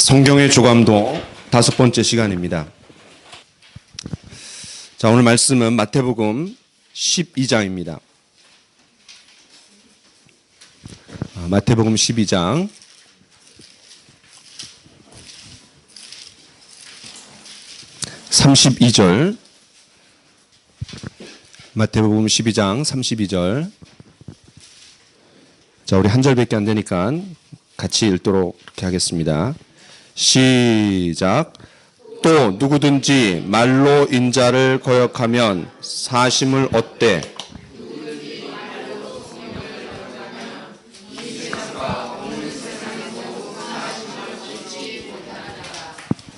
성경의 조감도 5번째 시간입니다. 자, 오늘 말씀은 마태복음 12장입니다. 마태복음 12장 32절, 마태복음 12장 32절. 자, 우리 한 절밖에 안 되니까 같이 읽도록 이렇게 하겠습니다. 시작. 또 누구든지 말로 인자를 거역하면 사심을 얻되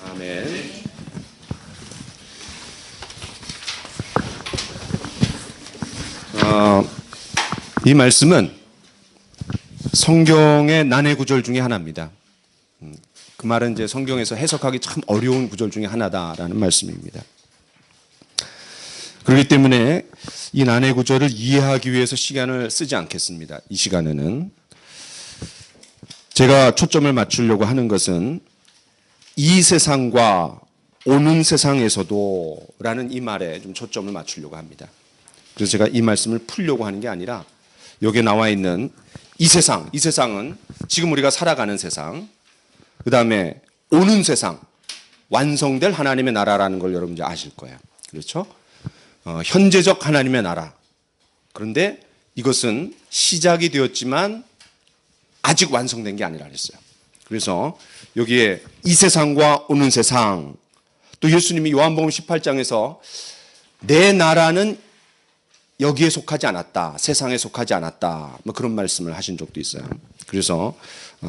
아멘. 이 말씀은 성경의 난해 구절 중에 하나입니다. 그 말은 이제 성경에서 해석하기 참 어려운 구절 중에 하나다라는 말씀입니다. 그렇기 때문에 이 난해 구절을 이해하기 위해서 시간을 쓰지 않겠습니다. 이 시간에는 제가 초점을 맞추려고 하는 것은 이 세상과 오는 세상에서도 라는 이 말에 좀 초점을 맞추려고 합니다. 그래서 제가 이 말씀을 풀려고 하는 게 아니라 여기에 나와 있는 이 세상은 지금 우리가 살아가는 세상, 그 다음에 오는 세상, 완성될 하나님의 나라라는 걸 여러분 이제 아실 거예요. 그렇죠? 현재적 하나님의 나라. 그런데 이것은 시작이 되었지만 아직 완성된 게 아니라 그랬어요. 그래서 여기에 이 세상과 오는 세상, 또 예수님이 요한복음 18장에서 내 나라는 여기에 속하지 않았다, 세상에 속하지 않았다, 뭐 그런 말씀을 하신 적도 있어요. 그래서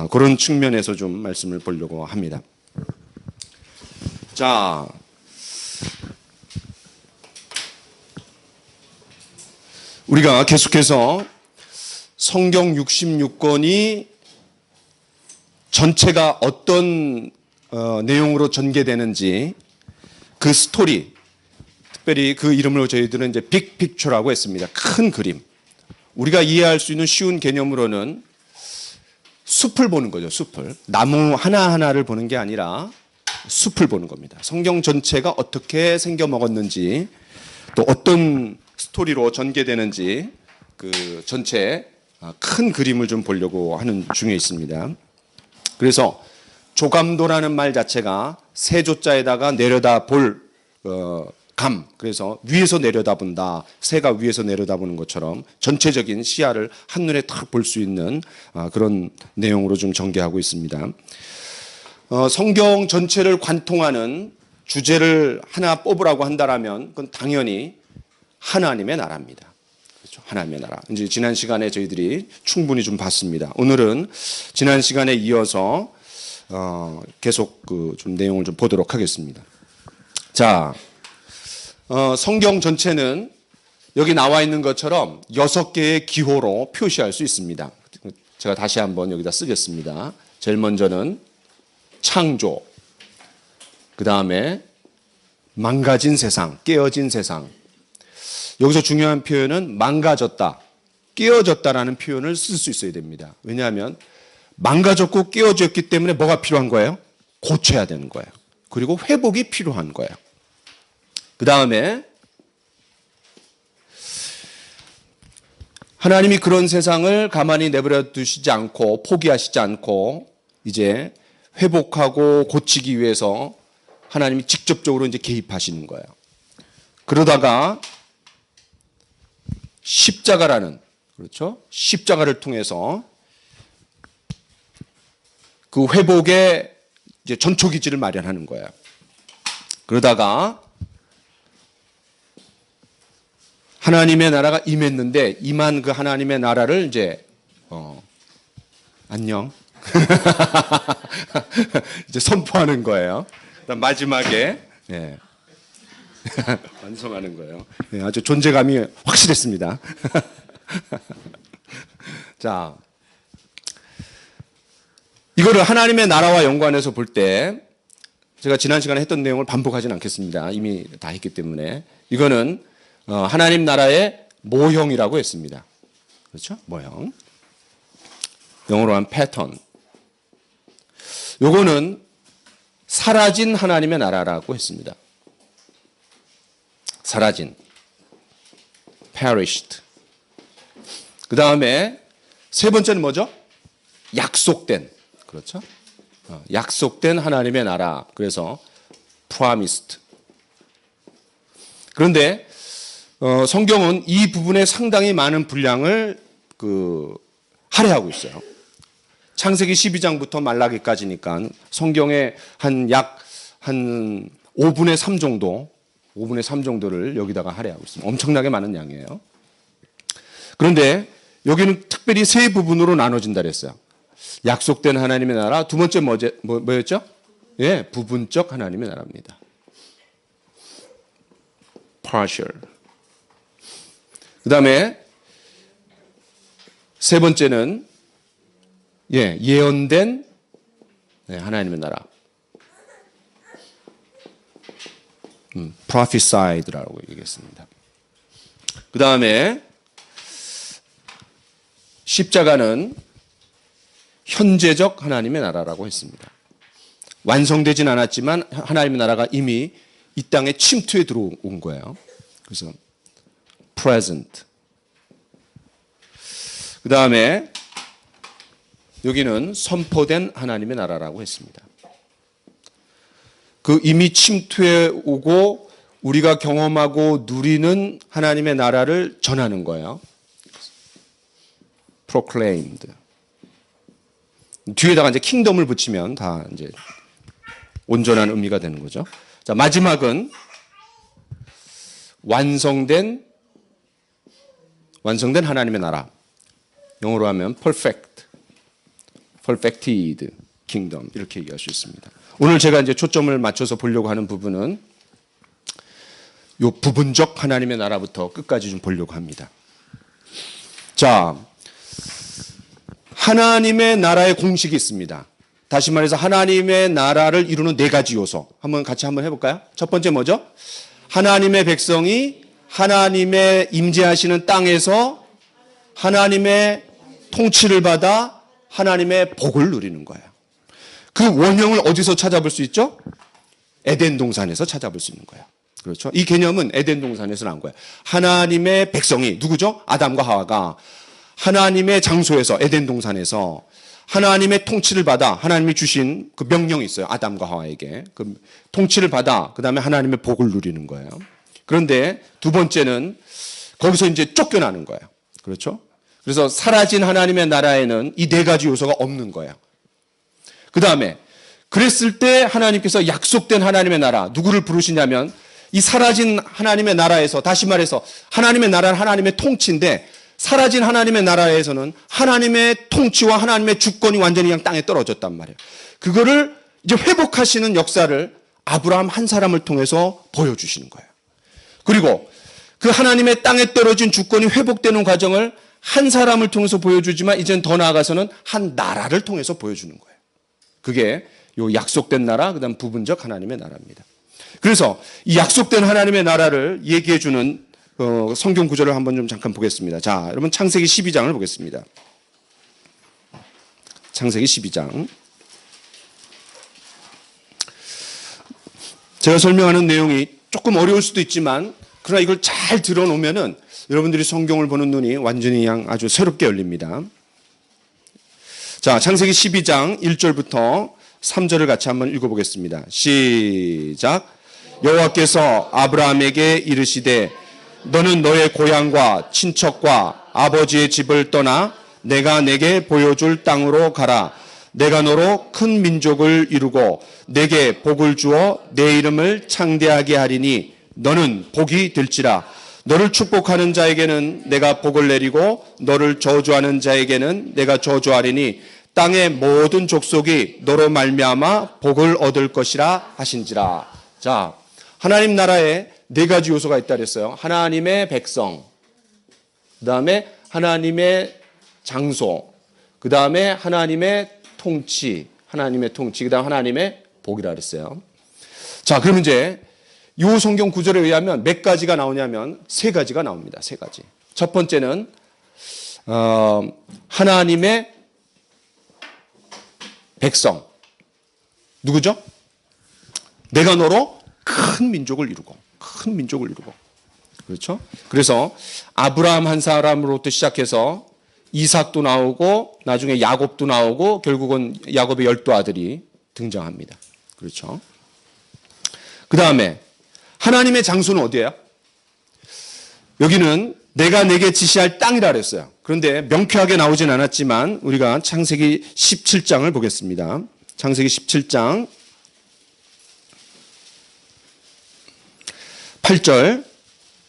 그런 측면에서 좀 말씀을 보려고 합니다. 자, 우리가 계속해서 성경 66권이 전체가 어떤 내용으로 전개되는지 그 스토리, 특별히 그 이름으로 저희들은 이제 빅픽처라고 했습니다. 큰 그림. 우리가 이해할 수 있는 쉬운 개념으로는 숲을 보는 거죠. 숲을. 나무 하나하나를 보는 게 아니라 숲을 보는 겁니다. 성경 전체가 어떻게 생겨 먹었는지, 또 어떤 스토리로 전개되는지 그 전체 큰 그림을 좀 보려고 하는 중에 있습니다. 그래서 조감도라는 말 자체가 세 조자에다가 내려다 볼 감, 그래서 위에서 내려다본다, 새가 위에서 내려다보는 것처럼 전체적인 시야를 한눈에 탁 볼 수 있는 그런 내용으로 좀 전개하고 있습니다. 성경 전체를 관통하는 주제를 하나 뽑으라고 한다면 그건 당연히 하나님의 나라입니다. 그렇죠? 하나님의 나라. 이제 지난 시간에 저희들이 충분히 좀 봤습니다. 오늘은 지난 시간에 이어서 계속 좀 내용을 좀 보도록 하겠습니다. 자, 성경 전체는 여기 나와 있는 것처럼 6개의 기호로 표시할 수 있습니다. 제가 다시 한번 여기다 쓰겠습니다. 제일 먼저는 창조, 그 다음에 망가진 세상, 깨어진 세상. 여기서 중요한 표현은 망가졌다, 깨어졌다라는 표현을 쓸 수 있어야 됩니다. 왜냐하면 망가졌고 깨어졌기 때문에 뭐가 필요한 거예요? 고쳐야 되는 거예요. 그리고 회복이 필요한 거예요. 그 다음에 하나님이 그런 세상을 가만히 내버려 두시지 않고 포기하시지 않고 이제 회복하고 고치기 위해서 하나님이 직접적으로 이제 개입하시는 거예요. 그러다가 십자가라는, 그렇죠? 십자가를 통해서 그 회복의 이제 전초기지를 마련하는 거예요. 그러다가 하나님의 나라가 임했는데 임한 그 하나님의 나라를 이제 안녕 이제 선포하는 거예요. 그다음 마지막에 완성하는 거예요. 아주 존재감이 확실했습니다. 자, 이거를 하나님의 나라와 연관해서 볼 때 제가 지난 시간에 했던 내용을 반복하지는 않겠습니다. 이미 다 했기 때문에. 이거는 하나님 나라의 모형이라고 했습니다. 그렇죠? 모형. 영어로 한 패턴. 요거는 사라진 하나님의 나라라고 했습니다. 사라진, perished. 그 다음에 세 번째는 뭐죠? 약속된, 그렇죠? 약속된 하나님의 나라. 그래서 promised. 그런데 성경은 이 부분에 상당히 많은 분량을 할애하고 있어요. 창세기 12장부터 말라기까지니까 성경의 한 5분의 3 정도, 5분의 3 정도를 여기다가 할애하고 있습니다. 엄청나게 많은 양이에요. 그런데 여기는 특별히 세 부분으로 나눠진다 그랬어요. 약속된 하나님의 나라, 두 번째 뭐였죠? 예, 부분적 하나님의 나라입니다. partial. 그 다음에 세 번째는 예언된 하나님의 나라. prophesied라고 얘기했습니다. 그 다음에 십자가는 현재적 하나님의 나라라고 했습니다. 완성되진 않았지만 하나님의 나라가 이미 이 땅에 침투해 들어온 거예요. 그래서 present. 그 다음에 여기는 선포된 하나님의 나라라고 했습니다. 그 이미 침투해 오고 우리가 경험하고 누리는 하나님의 나라를 전하는 거예요. proclaimed. 뒤에다가 이제 킹덤을 붙이면 다 이제 온전한 의미가 되는 거죠. 자, 마지막은 완성된 하나님의 나라. 영어로 하면 perfected kingdom 이렇게 얘기할 수 있습니다. 오늘 제가 이제 초점을 맞춰서 보려고 하는 부분은 요 부분적 하나님의 나라부터 끝까지 좀 보려고 합니다. 자, 하나님의 나라의 공식이 있습니다. 다시 말해서 하나님의 나라를 이루는 네 가지 요소. 같이 한번 해볼까요? 첫 번째 뭐죠? 하나님의 백성이 하나님의 임재하시는 땅에서 하나님의 통치를 받아 하나님의 복을 누리는 거예요. 그 원형을 어디서 찾아볼 수 있죠? 에덴 동산에서 찾아볼 수 있는 거예요. 그렇죠? 이 개념은 에덴 동산에서 나온 거예요. 하나님의 백성이 누구죠? 아담과 하와가 하나님의 장소에서 에덴 동산에서 하나님의 통치를 받아 하나님이 주신 그 명령이 있어요. 아담과 하와에게. 그 통치를 받아 그다음에 하나님의 복을 누리는 거예요. 그런데 두 번째는 거기서 이제 쫓겨나는 거예요. 그렇죠? 그래서 사라진 하나님의 나라에는 이 네 가지 요소가 없는 거예요. 그다음에 그랬을 때 하나님께서 약속된 하나님의 나라 누구를 부르시냐면 이 사라진 하나님의 나라에서 다시 말해서 하나님의 나라는 하나님의 통치인데 사라진 하나님의 나라에서는 하나님의 통치와 하나님의 주권이 완전히 그냥 땅에 떨어졌단 말이에요. 그거를 이제 회복하시는 역사를 아브라함 한 사람을 통해서 보여주시는 거예요. 그리고 그 하나님의 땅에 떨어진 주권이 회복되는 과정을 한 사람을 통해서 보여주지만 이제는 더 나아가서는 한 나라를 통해서 보여주는 거예요. 그게 요 약속된 나라, 그 다음 부분적 하나님의 나라입니다. 그래서 이 약속된 하나님의 나라를 얘기해주는 성경 구절을 한번 좀 잠깐 보겠습니다. 자, 여러분 창세기 12장을 보겠습니다. 창세기 12장. 제가 설명하는 내용이 조금 어려울 수도 있지만 그러나 이걸 잘 들어놓으면은 여러분들이 성경을 보는 눈이 완전히 그냥 아주 새롭게 열립니다. 자, 창세기 12장 1절부터 3절을 같이 한번 읽어보겠습니다. 시작. 여호와께서 아브라함에게 이르시되 너는 너의 고향과 친척과 아버지의 집을 떠나 내가 내게 보여줄 땅으로 가라. 내가 너로 큰 민족을 이루고 내게 복을 주어 내 이름을 창대하게 하리니 너는 복이 될지라. 너를 축복하는 자에게는 내가 복을 내리고 너를 저주하는 자에게는 내가 저주하리니 땅의 모든 족속이 너로 말미암아 복을 얻을 것이라 하신지라. 자, 하나님 나라에 네 가지 요소가 있다 그랬어요. 하나님의 백성, 그 다음에 하나님의 장소, 그 다음에 하나님의 통치, 그 다음 하나님의 복이라 그랬어요. 자, 그럼 이제 이 성경 구절에 의하면 몇 가지가 나오냐면 세 가지가 나옵니다. 세 가지. 첫 번째는 하나님의 백성. 누구죠? 내가 너로 큰 민족을 이루고 그렇죠? 그래서 아브라함 한 사람으로부터 시작해서 이삭도 나오고 나중에 야곱도 나오고 결국은 야곱의 12아들이 등장합니다. 그렇죠? 그 다음에 하나님의 장소는 어디예요? 여기는 내가 내게 지시할 땅이라 그랬어요. 그런데 명쾌하게 나오진 않았지만 우리가 창세기 17장을 보겠습니다. 창세기 17장 8절.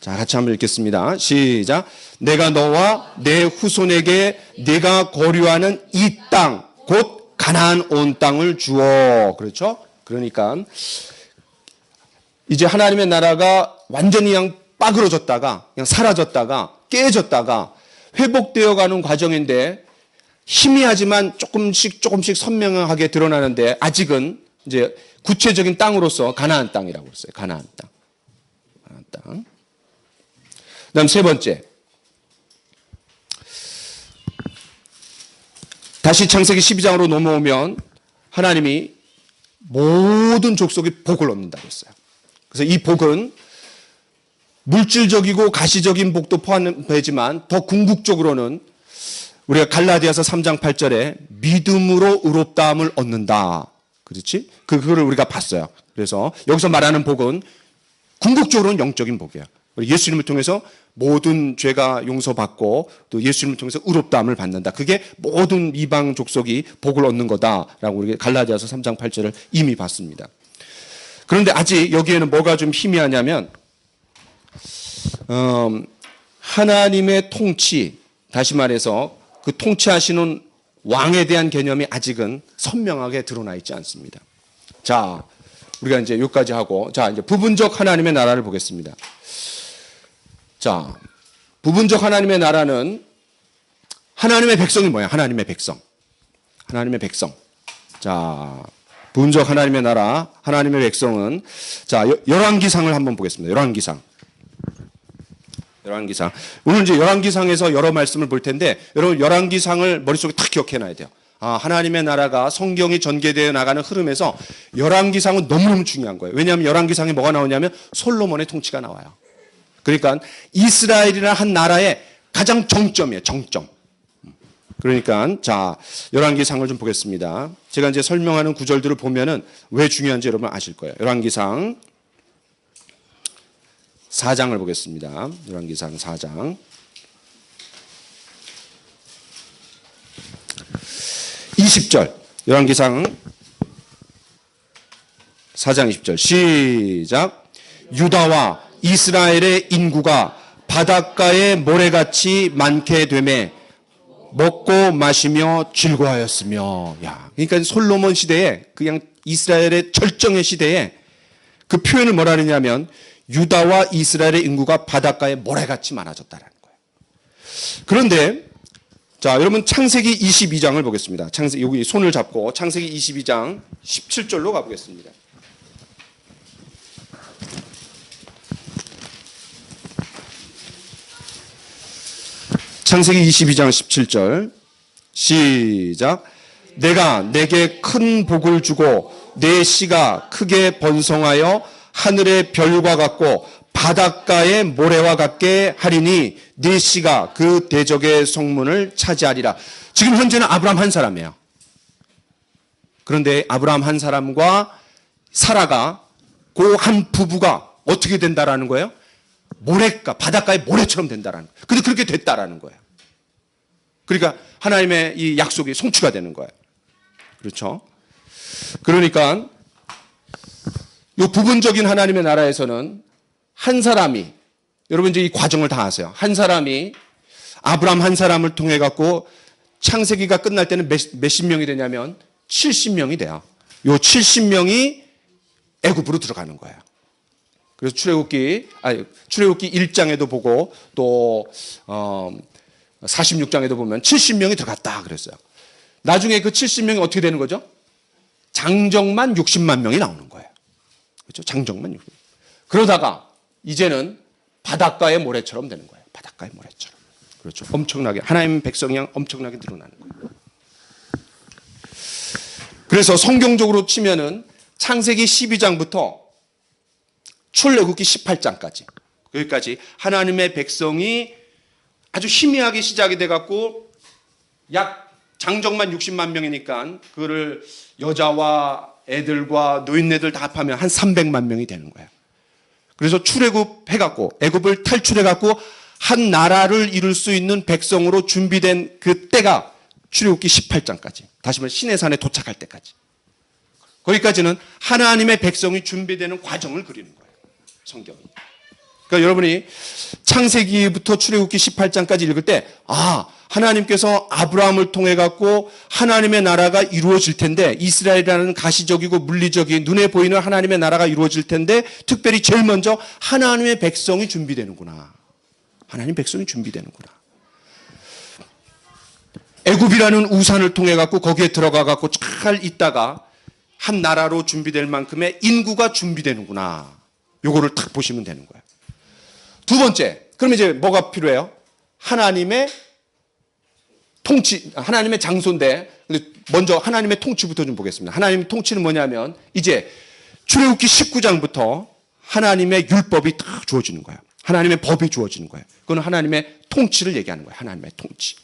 자, 같이 한번 읽겠습니다. 시작. 내가 너와 내 후손에게 네가 거류하는 이 땅, 곧 가나안 온 땅을 주어. 그렇죠? 그러니까 이제 하나님의 나라가 완전히 그냥 빠그러졌다가 그냥 사라졌다가 깨졌다가 회복되어 가는 과정인데 희미하지만 조금씩 선명하게 드러나는데 아직은 이제 구체적인 땅으로서 가나안 땅이라고 했어요. 가나안 땅. 가나안 땅. 그다음 세 번째. 다시 창세기 12장으로 넘어오면 하나님이 모든 족속이 복을 얻는다고 했어요. 그래서 이 복은 물질적이고 가시적인 복도 포함되지만 더 궁극적으로는 우리가 갈라디아서 3장 8절에 믿음으로 의롭다함을 얻는다. 그렇지? 그거를 우리가 봤어요. 그래서 여기서 말하는 복은 궁극적으로는 영적인 복이에요. 예수님을 통해서 모든 죄가 용서받고 또 예수님을 통해서 의롭다함을 받는다. 그게 모든 이방 족속이 복을 얻는 거다라고 우리가 갈라디아서 3장 8절을 이미 봤습니다. 그런데 아직 여기에는 뭐가 좀 희미하냐면 하나님의 통치, 다시 말해서 그 통치하시는 왕에 대한 개념이 아직은 선명하게 드러나 있지 않습니다. 자, 우리가 이제 여기까지 하고 자, 이제 부분적 하나님의 나라를 보겠습니다. 자, 부분적 하나님의 나라는 하나님의 백성이 뭐야? 하나님의 백성. 하나님의 백성. 자, 부분적 하나님의 나라, 하나님의 백성은 자, 열왕기상을 한번 보겠습니다. 열왕기상. 열왕기상. 오늘 이제 열왕기상에서 여러 말씀을 볼 텐데 여러분 열왕기상을 머릿속에 탁 기억해 놔야 돼요. 아, 하나님의 나라가 성경이 전개되어 나가는 흐름에서 열왕기상은 너무너무 중요한 거예요. 왜냐하면 열왕기상에 뭐가 나오냐면 솔로몬의 통치가 나와요. 그러니까 이스라엘이라는 한 나라의 가장 정점이에요. 정점. 그러니까 자, 열왕기상을 좀 보겠습니다. 제가 이제 설명하는 구절들을 보면은 왜 중요한지 여러분 아실 거예요. 열왕기상 4장을 보겠습니다. 열왕기상 4장. 20절. 열왕기상 4장 20절. 시작. 유다와 이스라엘의 인구가 바닷가의 모래같이 많게 되매 먹고 마시며 즐거워하였으며. 야, 그러니까 솔로몬 시대에 그냥 이스라엘의 절정의 시대에 그 표현을 뭐라 그러냐면 유다와 이스라엘의 인구가 바닷가에 모래같이 많아졌다라는 거예요. 그런데 자, 여러분 창세기 22장을 보겠습니다. 창세기 여기 손을 잡고 창세기 22장 17절로 가보겠습니다. 창세기 22장 17절 시작. 내가 내게 큰 복을 주고 내 씨가 크게 번성하여 하늘의 별과 같고 바닷가의 모래와 같게 하리니 네 씨가 그 대적의 성문을 차지하리라. 지금 현재는 아브라함 한 사람이에요. 그런데 아브라함 한 사람과 사라가 그 한 부부가 어떻게 된다라는 거예요? 모래가 바닷가의 모래처럼 된다라는 거예요. 근데 그렇게 됐다라는 거예요. 그러니까 하나님의 이 약속이 성취가 되는 거예요. 그렇죠? 그러니까 이 부분적인 하나님의 나라에서는 한 사람이 여러분 이제 이 과정을 다 아세요. 한 사람이 아브라함 한 사람을 통해 갖고 창세기가 끝날 때는 몇십 명이 되냐면 70명이 돼요. 요 70명이 애굽으로 들어가는 거예요. 그래서 출애굽기 1장에도 보고 또 46장에도 보면 70명이 들어갔다 그랬어요. 나중에 그 70명이 어떻게 되는 거죠? 장정만 60만 명이 나오는 거예요. 그렇죠? 장정만 60만. 그러다가 이제는 바닷가의 모래처럼 되는 거예요. 바닷가의 모래처럼. 그렇죠. 엄청나게 하나님 백성이 엄청나게 늘어나는 거예요. 그래서 성경적으로 치면은 창세기 12장부터 출애굽기 18장까지 여기까지 하나님의 백성이 아주 희미하게 시작이 돼갖고 약 장정만 60만 명이니까 그거를 여자와 애들과 노인네들 다 합하면 한 300만 명이 되는 거예요. 그래서 출애굽해갖고 애굽을 탈출해갖고 한 나라를 이룰 수 있는 백성으로 준비된 그 때가 출애굽기 18장까지 다시 말해 시내산에 도착할 때까지 거기까지는 하나님의 백성이 준비되는 과정을 그리는 거예요. 성경이. 그러니까 여러분이 창세기부터 출애굽기 18장까지 읽을 때 하나님께서 아브라함을 통해 갖고 하나님의 나라가 이루어질 텐데 이스라엘이라는 가시적이고 물리적인 눈에 보이는 하나님의 나라가 이루어질 텐데 특별히 제일 먼저 하나님의 백성이 준비되는구나. 하나님 백성이 준비되는구나. 애굽이라는 우산을 통해 갖고 거기에 들어가 갖고 잘 있다가 한 나라로 준비될 만큼의 인구가 준비되는구나. 요거를 딱 보시면 되는 거예요. 두 번째, 그럼 이제 뭐가 필요해요? 하나님의 통치, 하나님의 장소인데, 먼저 하나님의 통치부터 좀 보겠습니다. 하나님의 통치는 뭐냐면, 이제 출애굽기 19장부터 하나님의 율법이 딱 주어지는 거예요. 하나님의 법이 주어지는 거예요. 그건 하나님의 통치를 얘기하는 거예요. 하나님의 통치.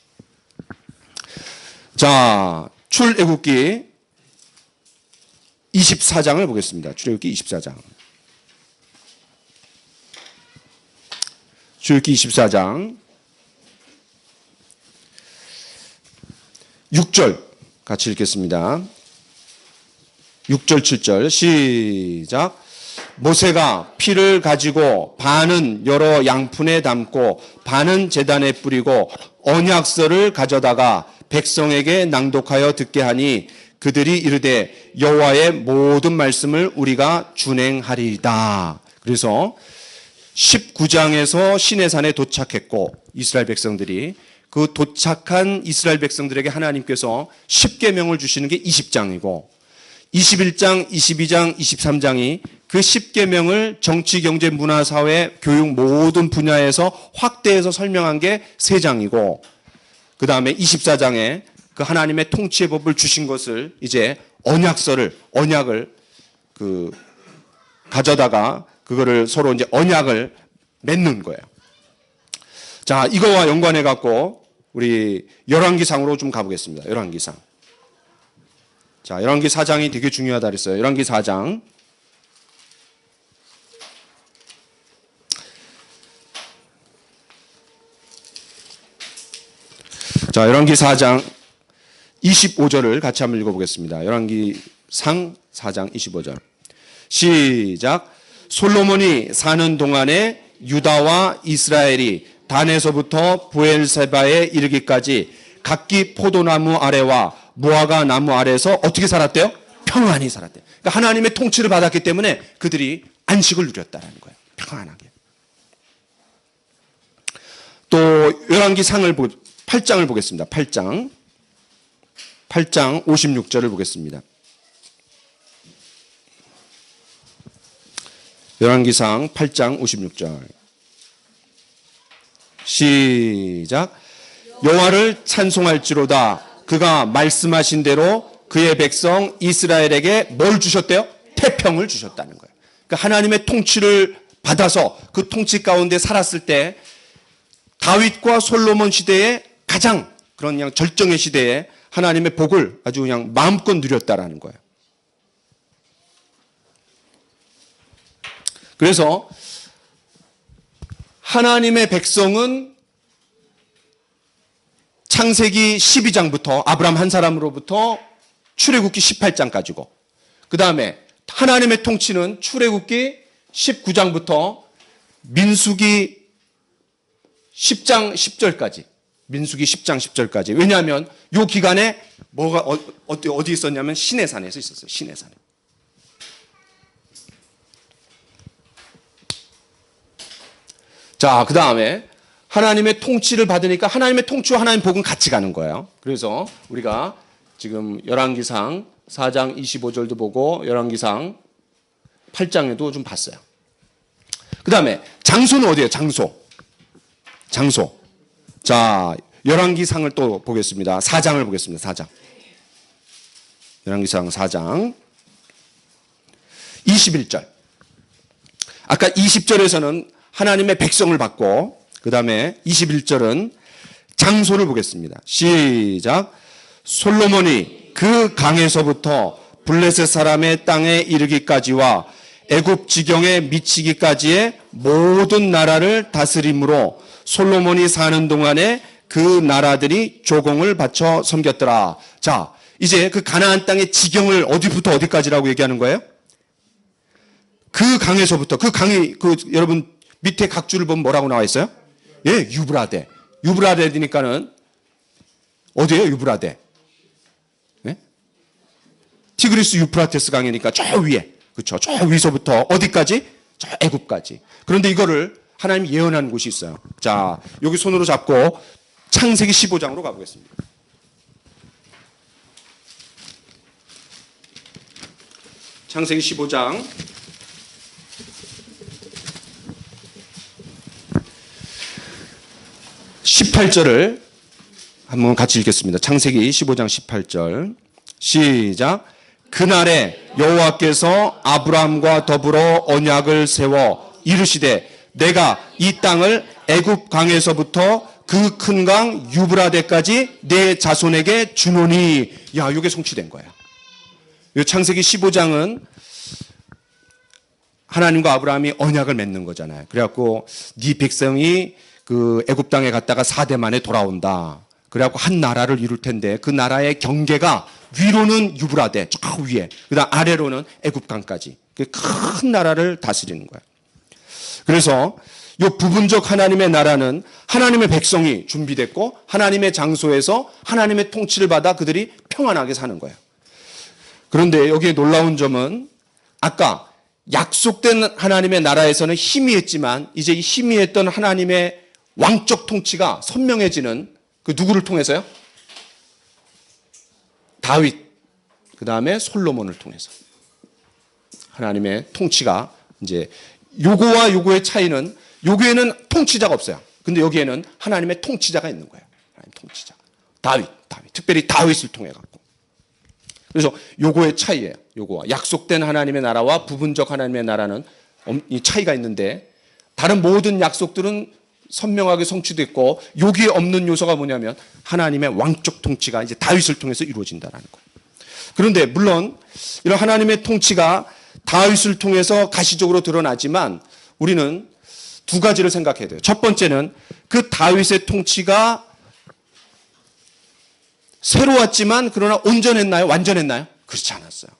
자, 출애굽기 24장을 보겠습니다. 출애굽기 24장. 출애굽기 24장 6절 같이 읽겠습니다. 6절 7절 시작. 모세가 피를 가지고 반은 여러 양푼에 담고 반은 제단에 뿌리고 언약서를 가져다가 백성에게 낭독하여 듣게 하니 그들이 이르되 여호와의 모든 말씀을 우리가 준행하리이다. 그래서 19장에서 시내산에 도착했고 이스라엘 백성들이 그 도착한 이스라엘 백성들에게 하나님께서 10계명을 주시는 게 20장이고 21장, 22장, 23장이 그 10계명을 정치, 경제, 문화, 사회, 교육 모든 분야에서 확대해서 설명한 게 3장이고 그 다음에 24장에 그 하나님의 통치의 법을 주신 것을 이제 언약을 가져다가 그거를 서로 이제 언약을 맺는 거예요. 자, 이거와 연관해 갖고 우리 열왕기상으로 좀 가보겠습니다. 열왕기상. 자, 열왕기 4장이 되게 중요하다 그랬어요. 열왕기 4장. 자, 열왕기 4장 25절을 같이 한번 읽어보겠습니다. 열왕기상 4장 25절. 시작. 솔로몬이 사는 동안에 유다와 이스라엘이 단에서부터 부엘세바에 이르기까지 각기 포도나무 아래와 무화과 나무 아래에서 어떻게 살았대요? 평안히 살았대요. 그러니까 하나님의 통치를 받았기 때문에 그들이 안식을 누렸다는 거예요. 평안하게. 또 열왕기상을 8장을 보겠습니다. 8장 56절을 보겠습니다. 열왕기상 8장 56절 시작. 여호와를 찬송할지로다. 그가 말씀하신 대로 그의 백성 이스라엘에게 뭘 주셨대요? 태평을 주셨다는 거예요. 그러니까 하나님의 통치를 받아서 그 통치 가운데 살았을 때 다윗과 솔로몬 시대에 가장 그런 그냥 절정의 시대에 하나님의 복을 아주 그냥 마음껏 누렸다라는 거예요. 그래서 하나님의 백성은 창세기 12장부터 아브라함 한 사람으로부터 출애굽기 18장까지고 그 다음에 하나님의 통치는 출애굽기 19장부터 민수기 10장 10절까지 민수기 10장 10절까지 왜냐하면 이 기간에 뭐가 어디 있었냐면 시내산에서 있었어요. 시내산에. 자, 그 다음에 하나님의 통치를 받으니까 하나님의 통치와 하나님의 복은 같이 가는 거예요. 그래서 우리가 지금 열왕기상 4장 25절도 보고 열왕기상 8장에도 좀 봤어요. 그 다음에 장소는 어디예요? 장소. 자, 열왕기상을 또 보겠습니다. 4장을 보겠습니다. 4장. 열왕기상 4장. 21절. 아까 20절에서는 하나님의 백성을 받고 그 다음에 21절은 장소를 보겠습니다. 시작. 솔로몬이 그 강에서부터 블레셋 사람의 땅에 이르기까지와 애굽 지경에 미치기까지의 모든 나라를 다스림으로 솔로몬이 사는 동안에 그 나라들이 조공을 바쳐 섬겼더라. 자, 이제 그 가나안 땅의 지경을 어디부터 어디까지라고 얘기하는 거예요? 그 강에서부터, 그 강이, 여러분 밑에 각 줄을 보면 뭐라고 나와 있어요? 예, 유브라데. 유브라데니까는 어디예요, 유브라데? 예? 티그리스 유프라테스 강이니까 저 위에. 그렇죠. 저 위서부터 어디까지? 저 애굽까지. 그런데 이거를 하나님이 예언한 곳이 있어요. 자, 여기 손으로 잡고 창세기 15장으로 가보겠습니다. 창세기 15장 18절을 한번 같이 읽겠습니다. 창세기 15장 18절 시작. 그날에 여호와께서 아브라함과 더불어 언약을 세워 이르시되 내가 이 땅을 애굽 강에서부터 그 큰 강 유브라데까지 내 자손에게 주노니. 야, 이게 성취된 거야. 이 창세기 15장은 하나님과 아브라함이 언약을 맺는 거잖아요. 그래갖고 네 백성이 그 애굽 땅에 갔다가 4대 만에 돌아온다. 그래갖고 한 나라를 이룰 텐데 그 나라의 경계가 위로는 유브라데 저 위에, 그다음 아래로는 애굽 강까지 큰 나라를 다스리는 거야. 그래서 이 부분적 하나님의 나라는 하나님의 백성이 준비됐고 하나님의 장소에서 하나님의 통치를 받아 그들이 평안하게 사는 거예요. 그런데 여기에 놀라운 점은 아까 약속된 하나님의 나라에서는 희미했지만 이제 이 희미했던 하나님의 왕적 통치가 선명해지는 그 누구를 통해서요? 다윗, 그 다음에 솔로몬을 통해서 하나님의 통치가 이제 요거와 요거의 차이는 요거에는 통치자가 없어요. 근데 여기에는 하나님의 통치자가 있는 거예요. 하나님 통치자. 다윗. 특별히 다윗을 통해 갖고. 그래서 요거의 차이예요. 요거와 약속된 하나님의 나라와 부분적 하나님의 나라는 이 차이가 있는데 다른 모든 약속들은 선명하게 성취됐고 여기에 없는 요소가 뭐냐면 하나님의 왕적 통치가 이제 다윗을 통해서 이루어진다는 거예요. 그런데 물론 이런 하나님의 통치가 다윗을 통해서 가시적으로 드러나지만 우리는 두 가지를 생각해야 돼요. 첫 번째는 그 다윗의 통치가 새로웠지만 그러나 온전했나요? 완전했나요? 그렇지 않았어요.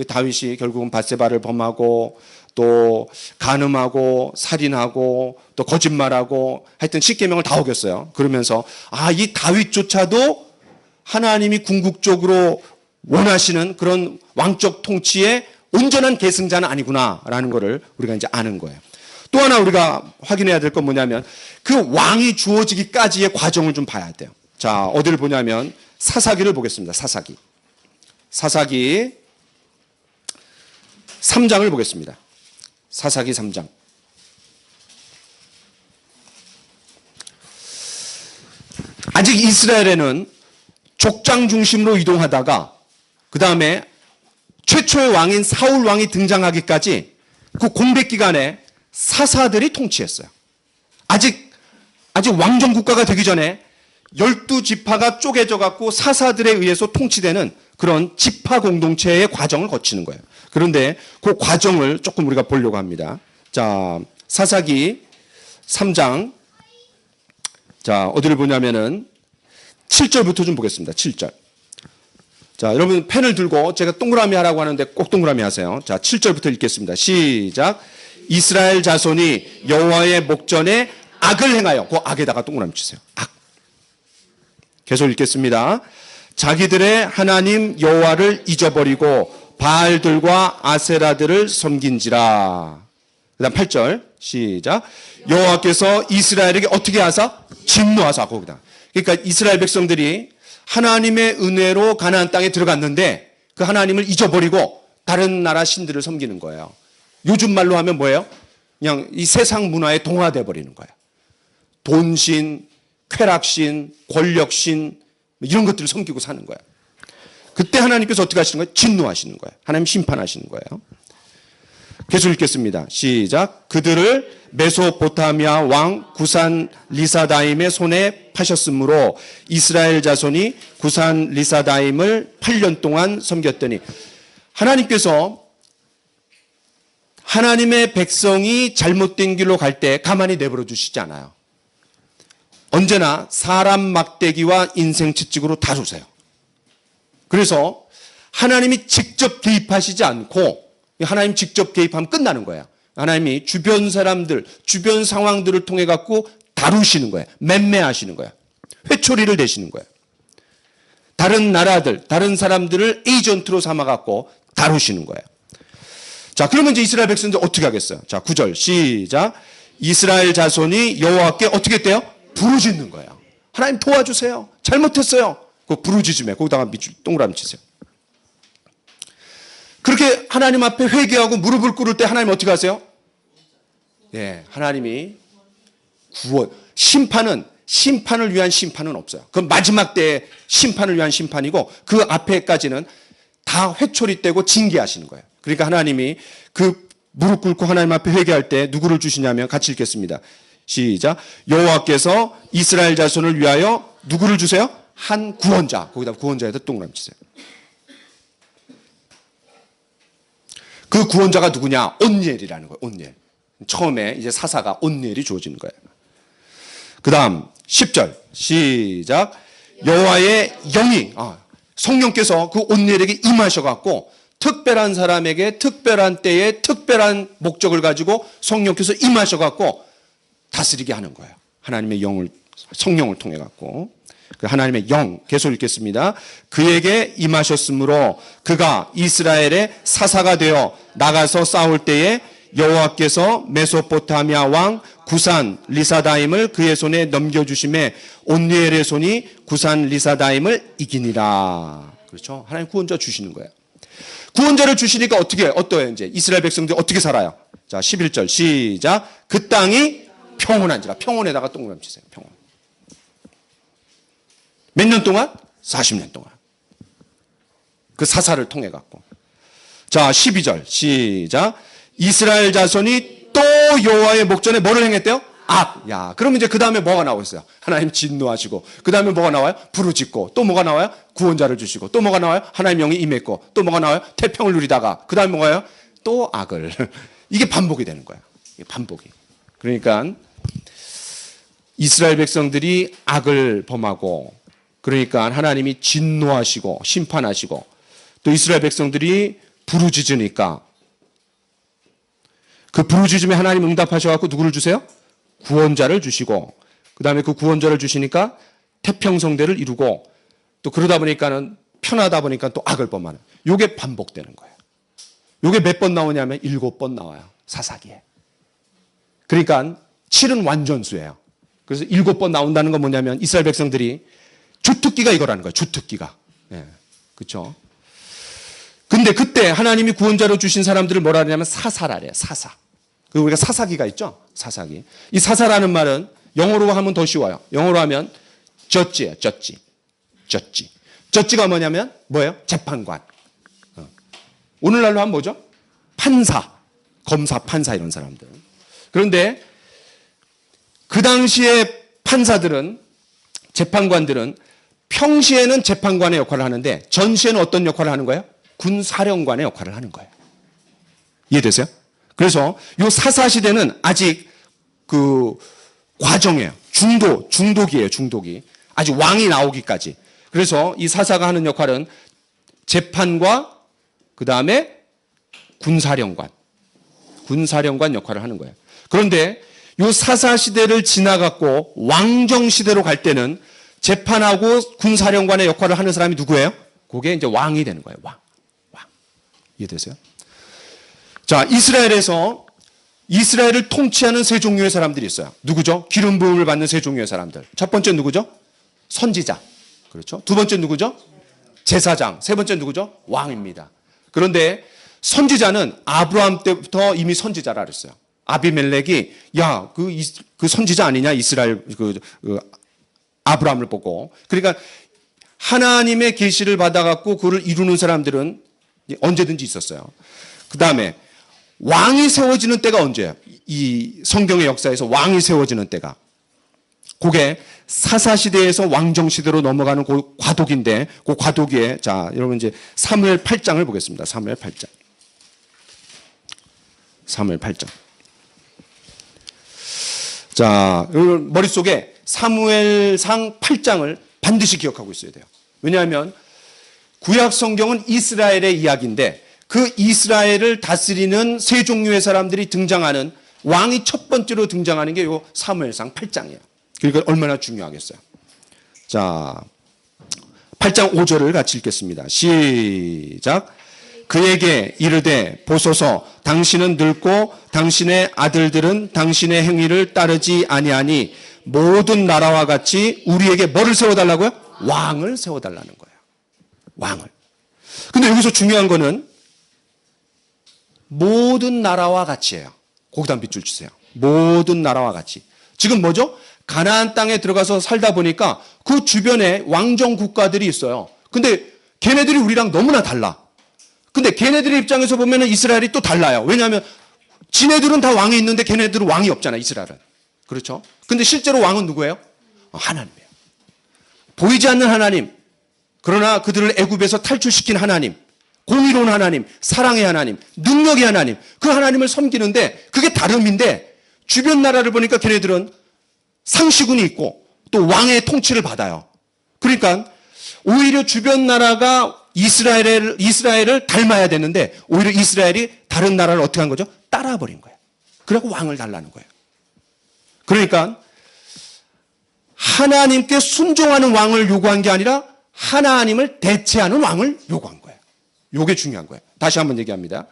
다윗이 결국은 밧세바를 범하고 또 간음하고 살인하고 또 거짓말하고 하여튼 십계명을 다 어겼어요. 그러면서 이 다윗조차도 하나님이 궁극적으로 원하시는 그런 왕적 통치의 온전한 계승자는 아니구나라는 것을 우리가 이제 아는 거예요. 또 하나 우리가 확인해야 될 건 뭐냐면 그 왕이 주어지기까지의 과정을 좀 봐야 돼요. 자, 어디를 보냐면 사사기를 보겠습니다. 사사기 3장을 보겠습니다. 사사기 3장. 아직 이스라엘에는 족장 중심으로 이동하다가 그 다음에 최초의 왕인 사울 왕이 등장하기까지 그 공백 기간에 사사들이 통치했어요. 아직 왕정 국가가 되기 전에 12지파가 쪼개져 갖고 사사들에 의해서 통치되는 그런 지파 공동체의 과정을 거치는 거예요. 그런데 그 과정을 조금 우리가 보려고 합니다. 자, 사사기 3장. 자, 어디를 보냐면은 7절부터 좀 보겠습니다. 7절. 자, 여러분 펜을 들고 제가 동그라미 하라고 하는데 꼭 동그라미 하세요. 자, 7절부터 읽겠습니다. 시작. 이스라엘 자손이 여호와의 목전에 악을 행하여, 그 악에다가 동그라미 치세요. 악. 계속 읽겠습니다. 자기들의 하나님 여호와를 잊어버리고 바알들과 아세라들을 섬긴지라. 그다음 8절 시작. 여호와께서 이스라엘에게 어떻게 하사? 진노하사. 거기다. 그러니까 이스라엘 백성들이 하나님의 은혜로 가나안 땅에 들어갔는데 그 하나님을 잊어버리고 다른 나라 신들을 섬기는 거예요. 요즘 말로 하면 뭐예요? 그냥 이 세상 문화에 동화돼 버리는 거예요. 돈신, 쾌락신, 권력신 이런 것들을 섬기고 사는 거예요. 그때 하나님께서 어떻게 하시는 거예요? 진노하시는 거예요. 하나님 심판하시는 거예요. 계속 읽겠습니다. 시작. 그들을 메소포타미아 왕 구산 리사다임의 손에 파셨으므로 이스라엘 자손이 구산 리사다임을 8년 동안 섬겼더니, 하나님께서 하나님의 백성이 잘못된 길로 갈 때 가만히 내버려 두시지 않아요. 언제나 사람 막대기와 인생 채찍으로 다루세요. 그래서 하나님이 직접 개입하시지 않고, 하나님 직접 개입하면 끝나는 거예요. 하나님이 주변 사람들, 주변 상황들을 통해 갖고 다루시는 거예요. 맴매하시는 거예요. 회초리를 대시는 거예요. 다른 나라들, 다른 사람들을 에이전트로 삼아 갖고 다루시는 거예요. 자, 그러면 이제 이스라엘 백성들 어떻게 하겠어요? 자, 9절 시작. 이스라엘 자손이 여호와께 어떻게 했대요? 부르짖는 거예요. 하나님 도와주세요. 잘못했어요. 그 부르짖음에 거기다가 밑줄 동그라미 치세요. 그렇게 하나님 앞에 회개하고 무릎을 꿇을 때 하나님 어떻게 하세요? 예, 하나님이 구원, 심판을 위한 심판은 없어요. 그 마지막 때의 심판을 위한 심판이고, 그 앞에까지는 다 회초리 떼고 징계하시는 거예요. 그러니까 하나님이 그 무릎 꿇고 하나님 앞에 회개할 때 누구를 주시냐면, 같이 읽겠습니다. 시작. 여호와께서 이스라엘 자손을 위하여 누구를 주세요? 한 구원자. 거기다 구원자에다 동그라미 치세요. 그 구원자가 누구냐? 온니엘이라는 거예요. 온니엘. 처음에 이제 사사가 온니엘이 주어지는 거예요. 그 다음 10절 시작. 여호와의 영이, 성령께서 그 온니엘에게 임하셔갖고 특별한 사람에게 특별한 때에 특별한 목적을 가지고 성령께서 임하셔갖고 다스리게 하는 거예요. 하나님의 영을, 성령을 통해 갖고. 하나님의 영, 계속 읽겠습니다. 그에게 임하셨으므로 그가 이스라엘의 사사가 되어 나가서 싸울 때에 여호와께서 메소포타미아 왕 구산 리사다임을 그의 손에 넘겨주심에 온니엘의 손이 구산 리사다임을 이기니라. 그렇죠? 하나님 구원자 주시는 거예요. 구원자를 주시니까 어떠해요? 이제 이스라엘 백성들이 어떻게 살아요? 자, 11절 시작. 그 땅이 평온한지라. 평온에다가 동그라미 치세요. 평온. 몇 년 동안? 40년 동안. 그 사사를 통해 갖고. 자, 12절 시작. 이스라엘 자손이 또 여호와의 목전에 뭐를 행했대요? 악. 야, 그러면 이제 그 다음에 뭐가 나오고 있어요? 하나님 진노하시고, 그 다음에 뭐가 나와요? 부르짖고, 또 뭐가 나와요? 구원자를 주시고, 또 뭐가 나와요? 하나님 영이 임했고, 또 뭐가 나와요? 태평을 누리다가, 그 다음에 뭐가요? 또 악을. 이게 반복이 되는 거야. 이게 반복이. 그러니까 이스라엘 백성들이 악을 범하고, 그러니까 하나님이 진노하시고 심판하시고, 또 이스라엘 백성들이 부르짖으니까 그 부르짖음에 하나님 응답하셔갖고 누구를 주세요? 구원자를 주시고, 그 다음에 그 구원자를 주시니까 태평성대를 이루고, 또 그러다 보니까는 편하다 보니까 또 악을 범하는. 요게 반복되는 거예요. 요게 몇 번 나오냐면 7번 나와요. 사사기에. 그러니까 7은 완전수예요. 그래서 7번 나온다는 건 뭐냐면 이스라엘 백성들이 주특기가 이거라는 거예요. 주특기가. 예. 그렇죠? 근데 그때 하나님이 구원자로 주신 사람들을 뭐라 하냐면 사사라래요. 사사. 그 우리가 사사기가 있죠? 사사기. 이 사사라는 말은 영어로 하면 더 쉬워요. 영어로 하면 judge예요. judge. judge가 뭐냐면 뭐예요? 재판관. 오늘날로 하면 뭐죠? 판사, 검사, 판사 이런 사람들. 그런데 그 당시에 판사들은, 재판관들은 평시에는 재판관의 역할을 하는데 전시에는 어떤 역할을 하는 거예요? 군사령관의 역할을 하는 거예요. 이해되세요? 그래서 이 사사시대는 아직 그 과정이에요. 중독이에요. 중독이. 아직 왕이 나오기까지. 그래서 이 사사가 하는 역할은 재판과 그 다음에 군사령관 역할을 하는 거예요. 그런데 이 사사시대를 지나갔고 왕정시대로 갈 때는 재판하고 군사령관의 역할을 하는 사람이 누구예요? 그게 이제 왕이 되는 거예요. 왕. 이해되세요? 자, 이스라엘을 통치하는 세 종류의 사람들이 있어요. 누구죠? 기름 부음을 받는 세 종류의 사람들. 첫 번째 누구죠? 선지자. 그렇죠? 두 번째 누구죠? 제사장. 세 번째 누구죠? 왕입니다. 그런데 선지자는 아브라함 때부터 이미 선지자라 그랬어요. 아비멜렉이 야, 그 선지자 아니냐? 이스라엘 아브라함을 보고. 그러니까 하나님의 계시를 받아갖고 그를 이루는 사람들은 언제든지 있었어요. 그 다음에 왕이 세워지는 때가 언제예요? 이 성경의 역사에서 왕이 세워지는 때가. 그게 사사시대에서 왕정시대로 넘어가는 그 과도기인데, 그 과도기에, 자, 여러분 이제 사무엘 8장을 보겠습니다. 사무엘 8장. 사무엘 8장. 자, 여러분 머릿속에 사무엘상 8장을 반드시 기억하고 있어야 돼요. 왜냐하면 구약 성경은 이스라엘의 이야기인데 그 이스라엘을 다스리는 세 종류의 사람들이 등장하는 왕이 첫 번째로 등장하는 게 요 사무엘상 8장이에요. 그러니까 얼마나 중요하겠어요. 자, 8장 5절을 같이 읽겠습니다. 시작. 그에게 이르되 보소서 당신은 늙고 당신의 아들들은 당신의 행위를 따르지 아니하니 모든 나라와 같이 우리에게 뭐를 세워달라고요? 왕을 세워달라는 거예요. 왕을. 근데 여기서 중요한 거는 모든 나라와 같이예요. 거기다 한 빗줄 치세요. 모든 나라와 같이. 지금 뭐죠? 가나안 땅에 들어가서 살다 보니까 그 주변에 왕정 국가들이 있어요. 근데 걔네들이 우리랑 너무나 달라. 근데 걔네들의 입장에서 보면 이스라엘이 또 달라요. 왜냐하면 지네들은 다 왕이 있는데 걔네들은 왕이 없잖아, 이스라엘은. 그렇죠? 근데 실제로 왕은 누구예요? 하나님이에요. 보이지 않는 하나님. 그러나 그들을 애굽에서 탈출시킨 하나님. 공의로운 하나님, 사랑의 하나님, 능력의 하나님. 그 하나님을 섬기는데 그게 다름인데 주변 나라를 보니까 걔네들은 상시군이 있고 또 왕의 통치를 받아요. 그러니까 오히려 주변 나라가 이스라엘을 닮아야 되는데 오히려 이스라엘이 다른 나라를 어떻게 한 거죠? 따라버린 거예요. 그래갖고 왕을 달라는 거예요. 그러니까 하나님께 순종하는 왕을 요구한 게 아니라 하나님을 대체하는 왕을 요구한 거예요. 이게 중요한 거예요. 다시 한번 얘기합니다.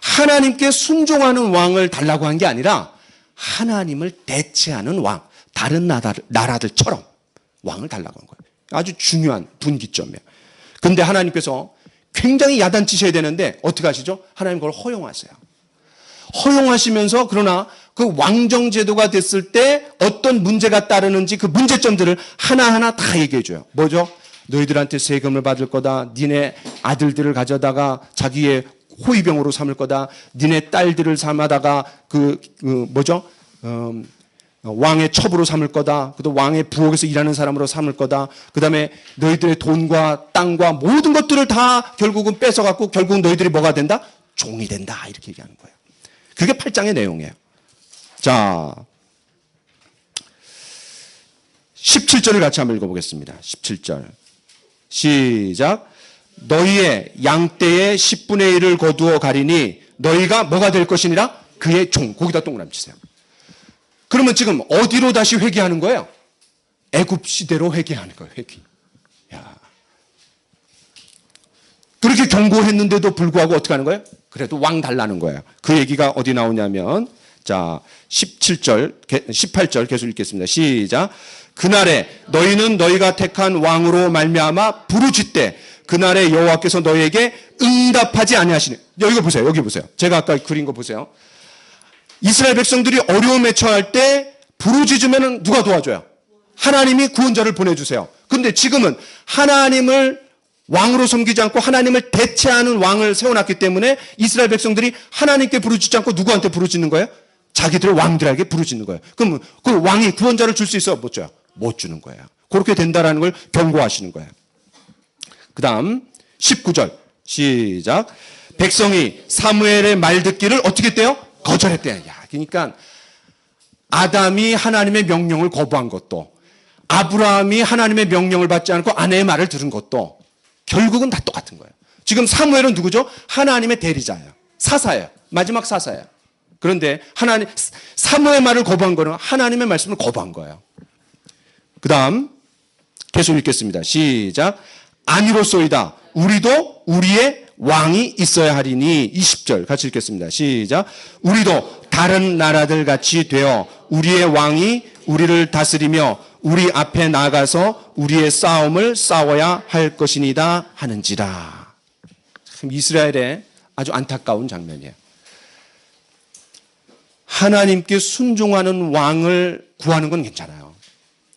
하나님께 순종하는 왕을 달라고 한 게 아니라 하나님을 대체하는 왕, 다른 나라들처럼 왕을 달라고 한 거예요. 아주 중요한 분기점이에요. 근데 하나님께서 굉장히 야단치셔야 되는데 어떻게 하시죠? 하나님 그걸 허용하세요. 허용하시면서 그러나 그 왕정제도가 됐을 때 어떤 문제가 따르는지 그 문제점들을 하나하나 다 얘기해 줘요. 뭐죠? 너희들한테 세금을 받을 거다. 니네 아들들을 가져다가 자기의 호위병으로 삼을 거다. 니네 딸들을 삼아다가 왕의 첩으로 삼을 거다. 또 왕의 부엌에서 일하는 사람으로 삼을 거다. 그 다음에 너희들의 돈과 땅과 모든 것들을 다 결국은 뺏어갖고 결국은 너희들이 뭐가 된다? 종이 된다. 이렇게 얘기하는 거예요. 그게 8장의 내용이에요. 자, 17절을 같이 한번 읽어보겠습니다. 17절. 시작. 너희의 양떼의 10분의 1을 거두어 가리니 너희가 뭐가 될 것이니라? 그의 종. 거기다 동그라미 치세요. 그러면 지금 어디로 다시 회귀하는 거예요? 애굽 시대로 회귀하는 거예요. 회귀. 야. 그렇게 경고했는데도 불구하고 어떻게 하는 거예요? 그래도 왕 달라는 거예요. 그 얘기가 어디 나오냐면 자 18절 계속 읽겠습니다. 시작. 그날에 너희는 너희가 택한 왕으로 말미암아 부르짖되 그날에 여호와께서 너희에게 응답하지 아니하시니. 여기 보세요. 여기 보세요. 제가 아까 그린 거 보세요. 이스라엘 백성들이 어려움에 처할 때 부르짖으면 누가 도와줘요? 하나님이 구원자를 보내주세요. 그런데 지금은 하나님을 왕으로 섬기지 않고 하나님을 대체하는 왕을 세워놨기 때문에 이스라엘 백성들이 하나님께 부르짖지 않고 누구한테 부르짖는 거예요? 자기들의 왕들에게 부르짖는 거예요. 그럼 그 왕이 구원자를 줄 수 있어요? 못 줘요? 못 주는 거예요. 그렇게 된다라는 걸 경고하시는 거예요. 그 다음 19절 시작. 백성이 사무엘의 말 듣기를 어떻게 했대요? 거절했대요. 야, 그러니까 아담이 하나님의 명령을 거부한 것도 아브라함이 하나님의 명령을 받지 않고 아내의 말을 들은 것도 결국은 다 똑같은 거예요. 지금 사무엘은 누구죠? 하나님의 대리자예요. 사사예요. 마지막 사사예요. 그런데 사무엘의 말을 거부한 거는 하나님의 말씀을 거부한 거예요. 그 다음 계속 읽겠습니다. 시작. 아니로소이다. 우리도 우리의 왕이 있어야 하리니. 20절 같이 읽겠습니다. 시작. 우리도 다른 나라들 같이 되어 우리의 왕이 우리를 다스리며 우리 앞에 나가서 우리의 싸움을 싸워야 할 것이니다 하는지라. 참 이스라엘의 아주 안타까운 장면이에요. 하나님께 순종하는 왕을 구하는 건 괜찮아요.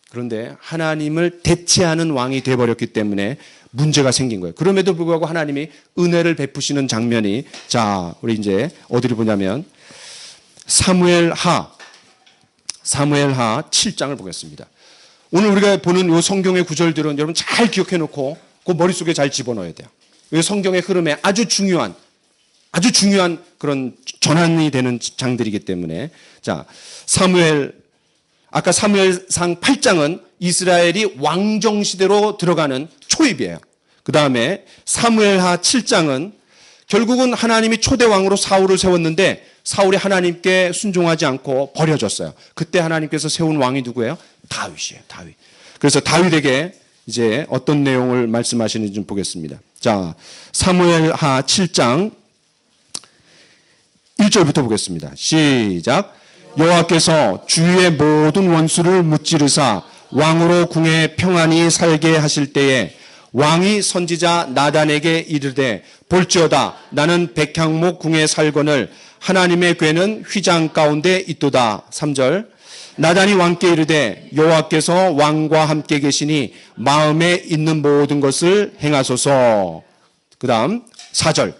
그런데 하나님을 대체하는 왕이 돼버렸기 때문에 문제가 생긴 거예요. 그럼에도 불구하고 하나님이 은혜를 베푸시는 장면이, 자, 우리 이제 어디를 보냐면 사무엘하 7장을 보겠습니다. 오늘 우리가 보는 이 성경의 구절들은 여러분 잘 기억해 놓고 그 머릿속에 잘 집어넣어야 돼요. 이 성경의 흐름에 아주 중요한 그런 전환이 되는 장들이기 때문에. 자, 아까 사무엘상 8장은 이스라엘이 왕정 시대로 들어가는 초입이에요. 그 다음에 사무엘하 7장은 결국은 하나님이 초대 왕으로 사울을 세웠는데 사울이 하나님께 순종하지 않고 버려졌어요. 그때 하나님께서 세운 왕이 누구예요? 다윗이에요. 다윗. 그래서 다윗에게 이제 어떤 내용을 말씀하시는지 좀 보겠습니다. 자, 사무엘하 7장 1절부터 보겠습니다. 시작. 여호와께서 주의 모든 원수를 무찌르사 왕으로 궁에 평안히 살게 하실 때에 왕이 선지자 나단에게 이르되 볼지어다 나는 백향목 궁에 살거늘 하나님의 궤는 휘장 가운데 있도다. 3절. 나단이 왕께 이르되 여호와께서 왕과 함께 계시니 마음에 있는 모든 것을 행하소서. 그 다음 4절.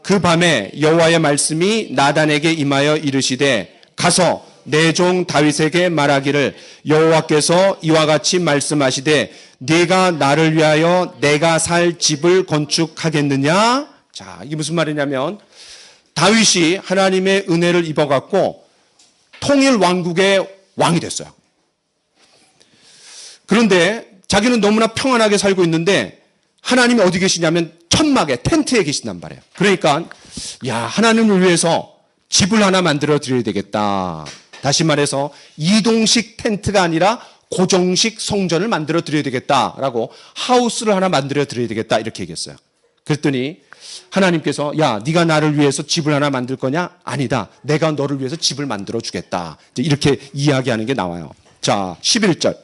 그 밤에 여호와의 말씀이 나단에게 임하여 이르시되 가서 내 종 다윗에게 말하기를 여호와께서 이와 같이 말씀하시되 네가 나를 위하여 내가 살 집을 건축하겠느냐. 자, 이게 무슨 말이냐면 다윗이 하나님의 은혜를 입어갖고 통일 왕국의 왕이 됐어요. 그런데 자기는 너무나 평안하게 살고 있는데 하나님이 어디 계시냐면 천막에 텐트에 계신단 말이에요. 그러니까 야, 하나님을 위해서 집을 하나 만들어 드려야 되겠다. 다시 말해서 이동식 텐트가 아니라 고정식 성전을 만들어 드려야 되겠다라고 하우스를 하나 만들어 드려야 되겠다 이렇게 얘기했어요. 그랬더니 하나님께서 야, 네가 나를 위해서 집을 하나 만들 거냐? 아니다. 내가 너를 위해서 집을 만들어 주겠다. 이렇게 이야기하는 게 나와요. 자, 11절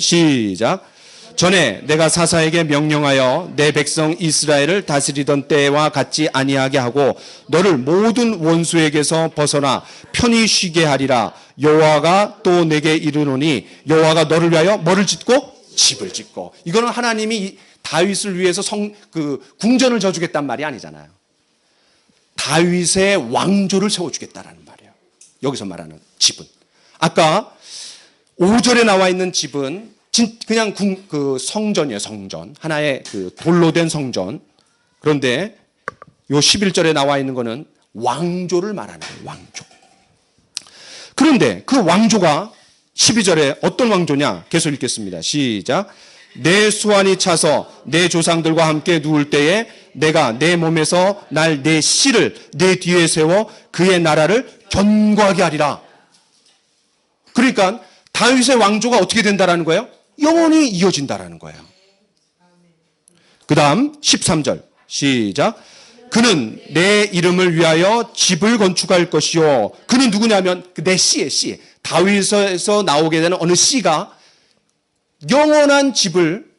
시작. 전에 내가 사사에게 명령하여 내 백성 이스라엘을 다스리던 때와 같지 아니하게 하고 너를 모든 원수에게서 벗어나 편히 쉬게 하리라. 여호와가 또 내게 이르노니 여호와가 너를 위하여 뭐를 짓고? 집을 짓고. 이거는 하나님이 다윗을 위해서 궁전을 져주겠단 말이 아니잖아요. 다윗의 왕조를 세워주겠다라는 말이에요. 여기서 말하는 집은. 아까 5절에 나와 있는 집은 그냥 성전이에요, 성전. 하나의 돌로 된 성전. 그런데 요 11절에 나와 있는 거는 왕조를 말하는 거예요, 왕조. 그런데 그 왕조가 12절에 어떤 왕조냐? 계속 읽겠습니다. 시작. 내 수완이 차서 내 조상들과 함께 누울 때에 내가 내 몸에서 날 내 씨를 내 뒤에 세워 그의 나라를 견고하게 하리라. 그러니까 다윗의 왕조가 어떻게 된다라는 거예요? 영원히 이어진다라는 거예요. 그 다음 13절 시작. 그는 내 이름을 위하여 집을 건축할 것이요. 그는 누구냐면 내 씨의 씨. 다윗에서 나오게 되는 어느 씨가 영원한 집을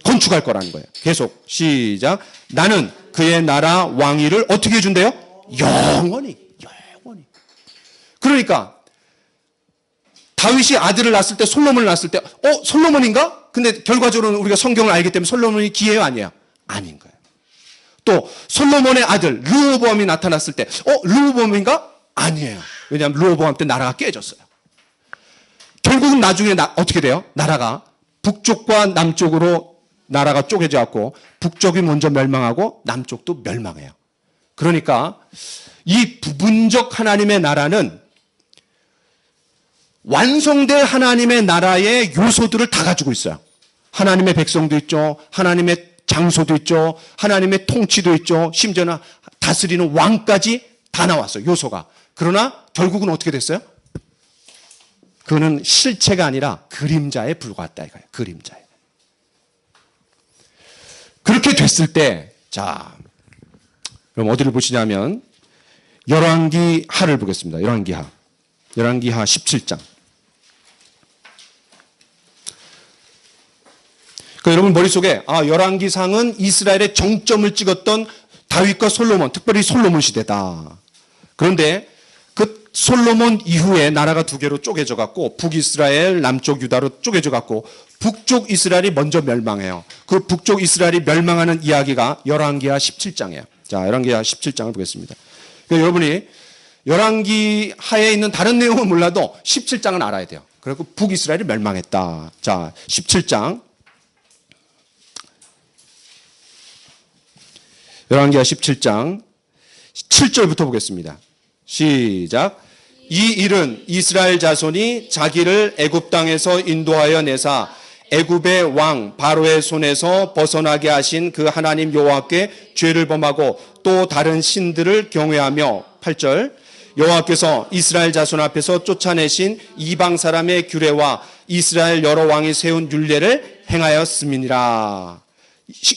건축할 거라는 거예요. 계속 시작. 나는 그의 나라 왕위를 어떻게 해준대요? 영원히. 그러니까 다윗이 아들을 낳았을 때, 솔로몬을 낳았을 때 솔로몬인가? 근데 결과적으로는 우리가 성경을 알기 때문에 솔로몬이 기예요, 아니에요? 아닌 거예요. 또 솔로몬의 아들 르호보암이 나타났을 때 르호보암인가? 아니에요. 왜냐하면 르호보암 때 나라가 깨졌어요. 결국은 나중에 어떻게 돼요? 나라가 북쪽과 남쪽으로 나라가 쪼개져 갖고 북쪽이 먼저 멸망하고 남쪽도 멸망해요. 그러니까 이 부분적 하나님의 나라는 완성될 하나님의 나라의 요소들을 다 가지고 있어요. 하나님의 백성도 있죠. 하나님의 장소도 있죠. 하나님의 통치도 있죠. 심지어는 다스리는 왕까지 다 나왔어요. 요소가. 그러나 결국은 어떻게 됐어요? 그거는 실체가 아니라 그림자에 불과했다 이거예요. 그림자에. 그렇게 됐을 때, 자, 그럼 어디를 보시냐면 열왕기하를 보겠습니다. 열왕기하 17장. 여러분 머릿속에 열왕기상은 이스라엘의 정점을 찍었던 다윗과 솔로몬, 특별히 솔로몬 시대다. 그런데 그 솔로몬 이후에 나라가 두 개로 쪼개져 갖고 북이스라엘, 남쪽 유다로 쪼개져 갖고 북쪽 이스라엘이 먼저 멸망해요. 그 북쪽 이스라엘이 멸망하는 이야기가 열왕기하 17장이에요. 자, 열왕기하 17장을 보겠습니다. 그러니까 여러분이 열왕기 하에 있는 다른 내용은 몰라도 17장은 알아야 돼요. 그리고 북이스라엘이 멸망했다. 자, 17장. 열왕기하 17장 7절부터 보겠습니다. 시작. 이 일은 이스라엘 자손이 자기를 애굽 땅에서 인도하여 내사 애굽의 왕 바로의 손에서 벗어나게 하신 그 하나님 여호와께 죄를 범하고 또 다른 신들을 경외하며 8절. 여호와께서 이스라엘 자손 앞에서 쫓아내신 이방 사람의 규례와 이스라엘 여러 왕이 세운 율례를 행하였음이니라.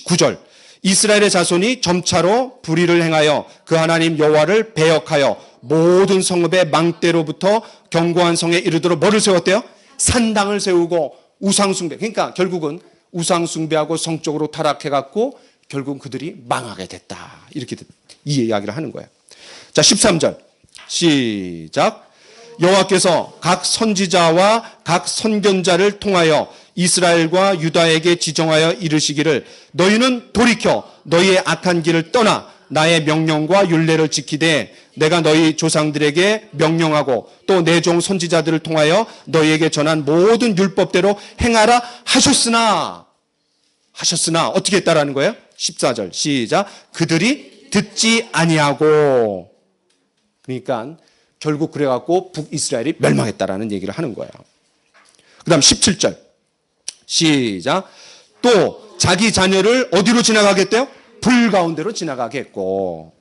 9절. 이스라엘의 자손이 점차로 불의를 행하여 그 하나님 여호와를 배역하여 모든 성읍의 망대로부터 견고한 성에 이르도록 뭐를 세웠대요? 산당을 세우고 우상숭배. 그러니까 결국은 우상숭배하고 성적으로 타락해갖고 결국 그들이 망하게 됐다. 이렇게 이 이야기를 하는 거예요. 자, 13절 시작. 여호와께서 각 선지자와 각 선견자를 통하여 이스라엘과 유다에게 지정하여 이르시기를 너희는 돌이켜 너희의 악한 길을 떠나 나의 명령과 율례를 지키되 내가 너희 조상들에게 명령하고 또 내 종 선지자들을 통하여 너희에게 전한 모든 율법대로 행하라 하셨으나 어떻게 했다라는 거예요? 14절 시작. 그들이 듣지 아니하고. 그러니까 결국 그래갖고 북이스라엘이 멸망했다라는 얘기를 하는 거예요. 그 다음 17절 시작. 또 자기 자녀를 어디로 지나가겠대요? 불 가운데로 지나가게 했고.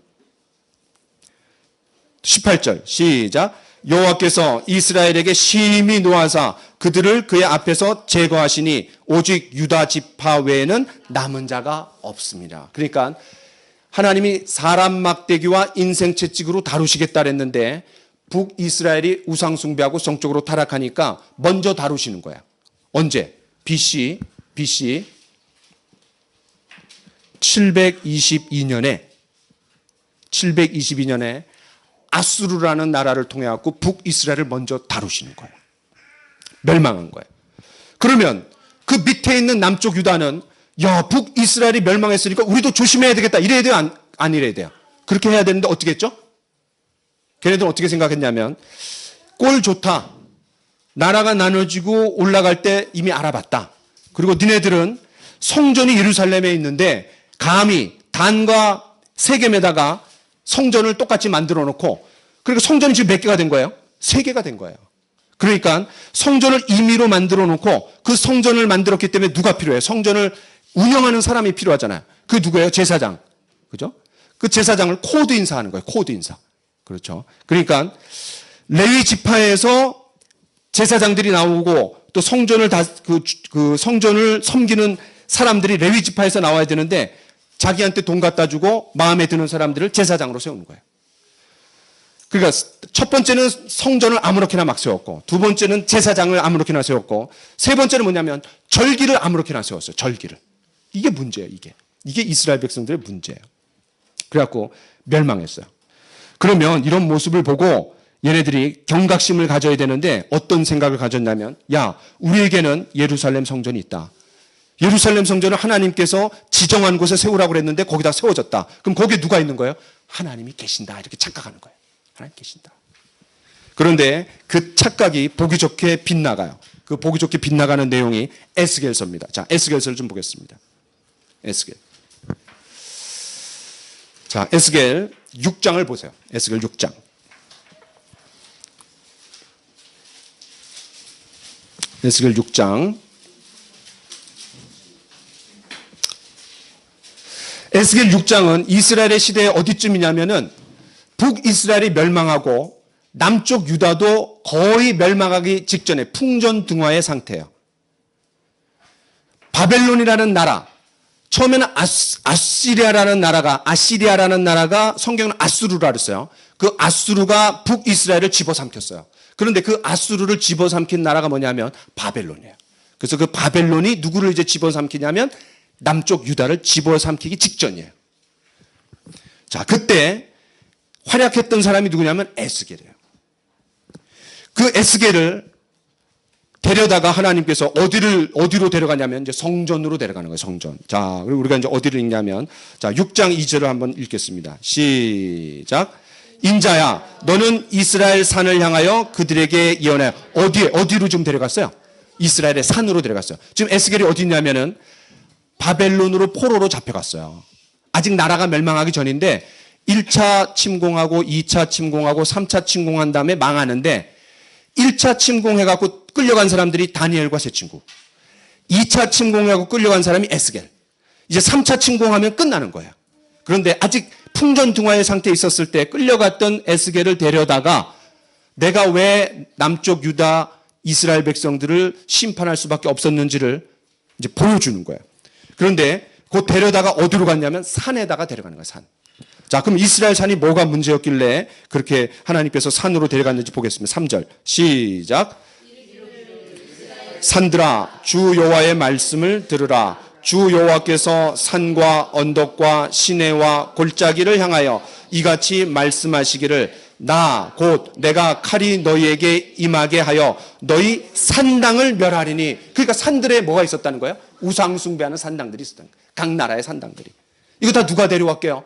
18절 시작. 여호와께서 이스라엘에게 심히 노하사 그들을 그의 앞에서 제거하시니 오직 유다 지파 외에는 남은 자가 없습니다. 그러니까 하나님이 사람 막대기와 인생 채찍으로 다루시겠다 그랬는데 북이스라엘이 우상숭배하고 성적으로 타락하니까 먼저 다루시는 거야. 언제? BC 722년에 아수르라는 나라를 통해 갖고 북이스라엘을 먼저 다루시는 거예요. 멸망한 거예요. 그러면 그 밑에 있는 남쪽 유다는 야, 북이스라엘이 멸망했으니까 우리도 조심해야 되겠다. 이래야 돼요? 안 이래야 돼요? 그렇게 해야 되는데 어떻게 했죠? 걔네들은 어떻게 생각했냐면 꼴 좋다. 나라가 나눠지고 올라갈 때 이미 알아봤다. 그리고 니네들은 성전이 예루살렘에 있는데 감히 단과 세겜에다가 성전을 똑같이 만들어 놓고 그러니까 성전이 지금 몇 개가 된 거예요? 3개가 된 거예요. 그러니까 성전을 임의로 만들어 놓고 그 성전을 만들었기 때문에 누가 필요해요? 성전을 운영하는 사람이 필요하잖아요. 그게 누구예요? 제사장. 그죠? 그 제사장을 코드 인사하는 거예요. 코드 인사. 그렇죠. 그러니까 레위 지파에서 제사장들이 나오고 또 성전을 그 성전을 섬기는 사람들이 레위 지파에서 나와야 되는데 자기한테 돈 갖다 주고 마음에 드는 사람들을 제사장으로 세우는 거예요. 그러니까 첫 번째는 성전을 아무렇게나 막 세웠고 두 번째는 제사장을 아무렇게나 세웠고 세 번째는 뭐냐면 절기를 아무렇게나 세웠어요. 절기를. 이게 문제예요. 이게 이스라엘 백성들의 문제예요. 그래갖고 멸망했어요. 그러면 이런 모습을 보고 얘네들이 경각심을 가져야 되는데 어떤 생각을 가졌냐면 야, 우리에게는 예루살렘 성전이 있다. 예루살렘 성전을 하나님께서 지정한 곳에 세우라고 그랬는데 거기다 세워졌다. 그럼 거기에 누가 있는 거예요? 하나님이 계신다. 이렇게 착각하는 거예요. 하나님 계신다. 그런데 그 착각이 보기 좋게 빗나가요. 그 보기 좋게 빗나가는 내용이 에스겔서입니다. 자, 에스겔서를 좀 보겠습니다. 에스겔. 자, 에스겔 6장을 보세요. 에스겔 6장. 에스겔 6장. 에스겔 6장은 이스라엘의 시대에 어디쯤이냐면은 북이스라엘이 멸망하고 남쪽 유다도 거의 멸망하기 직전에 풍전등화의 상태예요. 바벨론이라는 나라, 처음에는 아시리아라는 나라가 성경은 아수르라 그랬어요. 그 아수르가 북이스라엘을 집어삼켰어요. 그런데 그 아수르를 집어삼킨 나라가 뭐냐면 바벨론이에요. 그래서 그 바벨론이 누구를 이제 집어삼키냐면 남쪽 유다를 집어삼키기 직전이에요. 자, 그때 활약했던 사람이 누구냐면 에스겔이에요. 그 에스겔을 데려다가 하나님께서 어디로 데려가냐면 이제 성전으로 데려가는 거예요. 성전. 자, 그리고 우리가 이제 어디를 읽냐면 자, 6장 2절을 한번 읽겠습니다. 시작. 인자야, 너는 이스라엘 산을 향하여 그들에게 예언하여. 어디로 좀 데려갔어요? 이스라엘의 산으로 데려갔어요. 지금 에스겔이 어디 있냐면은 바벨론으로 포로로 잡혀갔어요. 아직 나라가 멸망하기 전인데 1차 침공하고 2차 침공하고 3차 침공한 다음에 망하는데 1차 침공해갖고 끌려간 사람들이 다니엘과 세 친구. 2차 침공하고 끌려간 사람이 에스겔. 이제 3차 침공하면 끝나는 거예요. 그런데 아직 풍전등화의 상태에 있었을 때 끌려갔던 에스겔을 데려다가 내가 왜 남쪽 유다 이스라엘 백성들을 심판할 수밖에 없었는지를 이제 보여주는 거예요. 그런데 곧 데려다가 어디로 갔냐면 산에다가 데려가는 거예요. 산. 자, 그럼 이스라엘 산이 뭐가 문제였길래 그렇게 하나님께서 산으로 데려갔는지 보겠습니다. 3절 시작. 산들아, 주 여호와의 말씀을 들으라. 주 여호와께서 산과 언덕과 시내와 골짜기를 향하여 이같이 말씀하시기를 나 곧 내가 칼이 너희에게 임하게 하여 너희 산당을 멸하리니. 그러니까 산들에 뭐가 있었다는 거예요? 우상 숭배하는 산당들이 있었다는 거예요. 각 나라의 산당들이. 이거 다 누가 데려왔게요?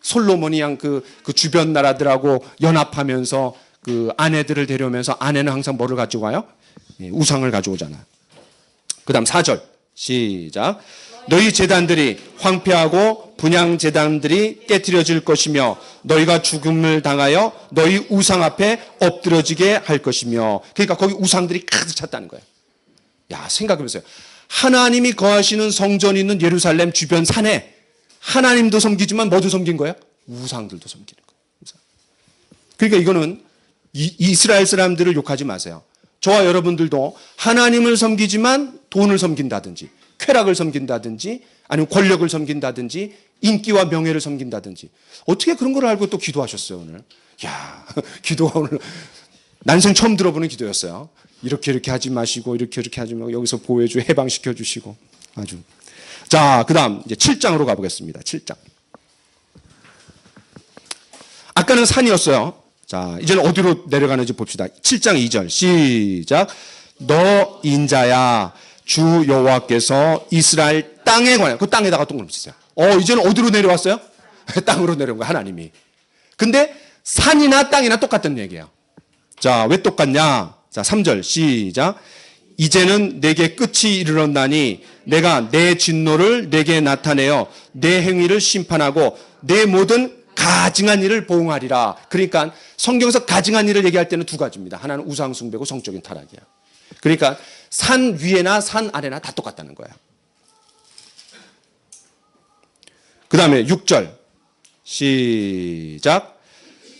솔로몬이 그 주변 나라들하고 연합하면서 그 아내들을 데려오면서 아내는 항상 뭐를 가지고 와요? 우상을 가져오잖아요. 그 다음 4절 시작. 너희 제단들이 황폐하고 분향 제단들이 깨트려질 것이며 너희가 죽음을 당하여 너희 우상 앞에 엎드러지게 할 것이며. 그러니까 거기 우상들이 가득 찼다는 거예요. 야, 생각해보세요. 하나님이 거하시는 성전이 있는 예루살렘 주변 산에 하나님도 섬기지만 뭐도 섬긴 거예요? 우상들도 섬기는 거예요. 그러니까 이거는 이스라엘 사람들을 욕하지 마세요. 저와 여러분들도 하나님을 섬기지만 돈을 섬긴다든지 쾌락을 섬긴다든지 아니면 권력을 섬긴다든지 인기와 명예를 섬긴다든지. 어떻게 그런 걸 알고 또 기도하셨어요 오늘? 야, 기도가 오늘 난생 처음 들어보는 기도였어요. 이렇게 하지 마시고 이렇게 하지 말고 여기서 보호해주 해방시켜 주시고 아주. 자, 그 다음 이제 7장으로 가보겠습니다. 7장. 아까는 산이었어요. 자, 이제는 어디로 내려가는지 봅시다. 7장 2절 시작. 너 인자야, 주 여호와께서 이스라엘 땅에 관하여. 그 땅에다가 동그라미 치세요. 이제는 어디로 내려왔어요? 땅으로 내려온 거야, 하나님이. 근데 산이나 땅이나 똑같은 얘기예요. 자, 왜 똑같냐? 자, 3절 시작. 이제는 내게 끝이 이르렀나니 내가 내 진노를 내게 나타내어 내 행위를 심판하고 내 모든 가증한 일을 보응하리라. 그러니까 성경에서 가증한 일을 얘기할 때는 두 가지입니다. 하나는 우상 숭배고 성적인 타락이야. 그러니까 산 위에나 산 아래나 다 똑같다는 거야. 그 다음에 6절 시작.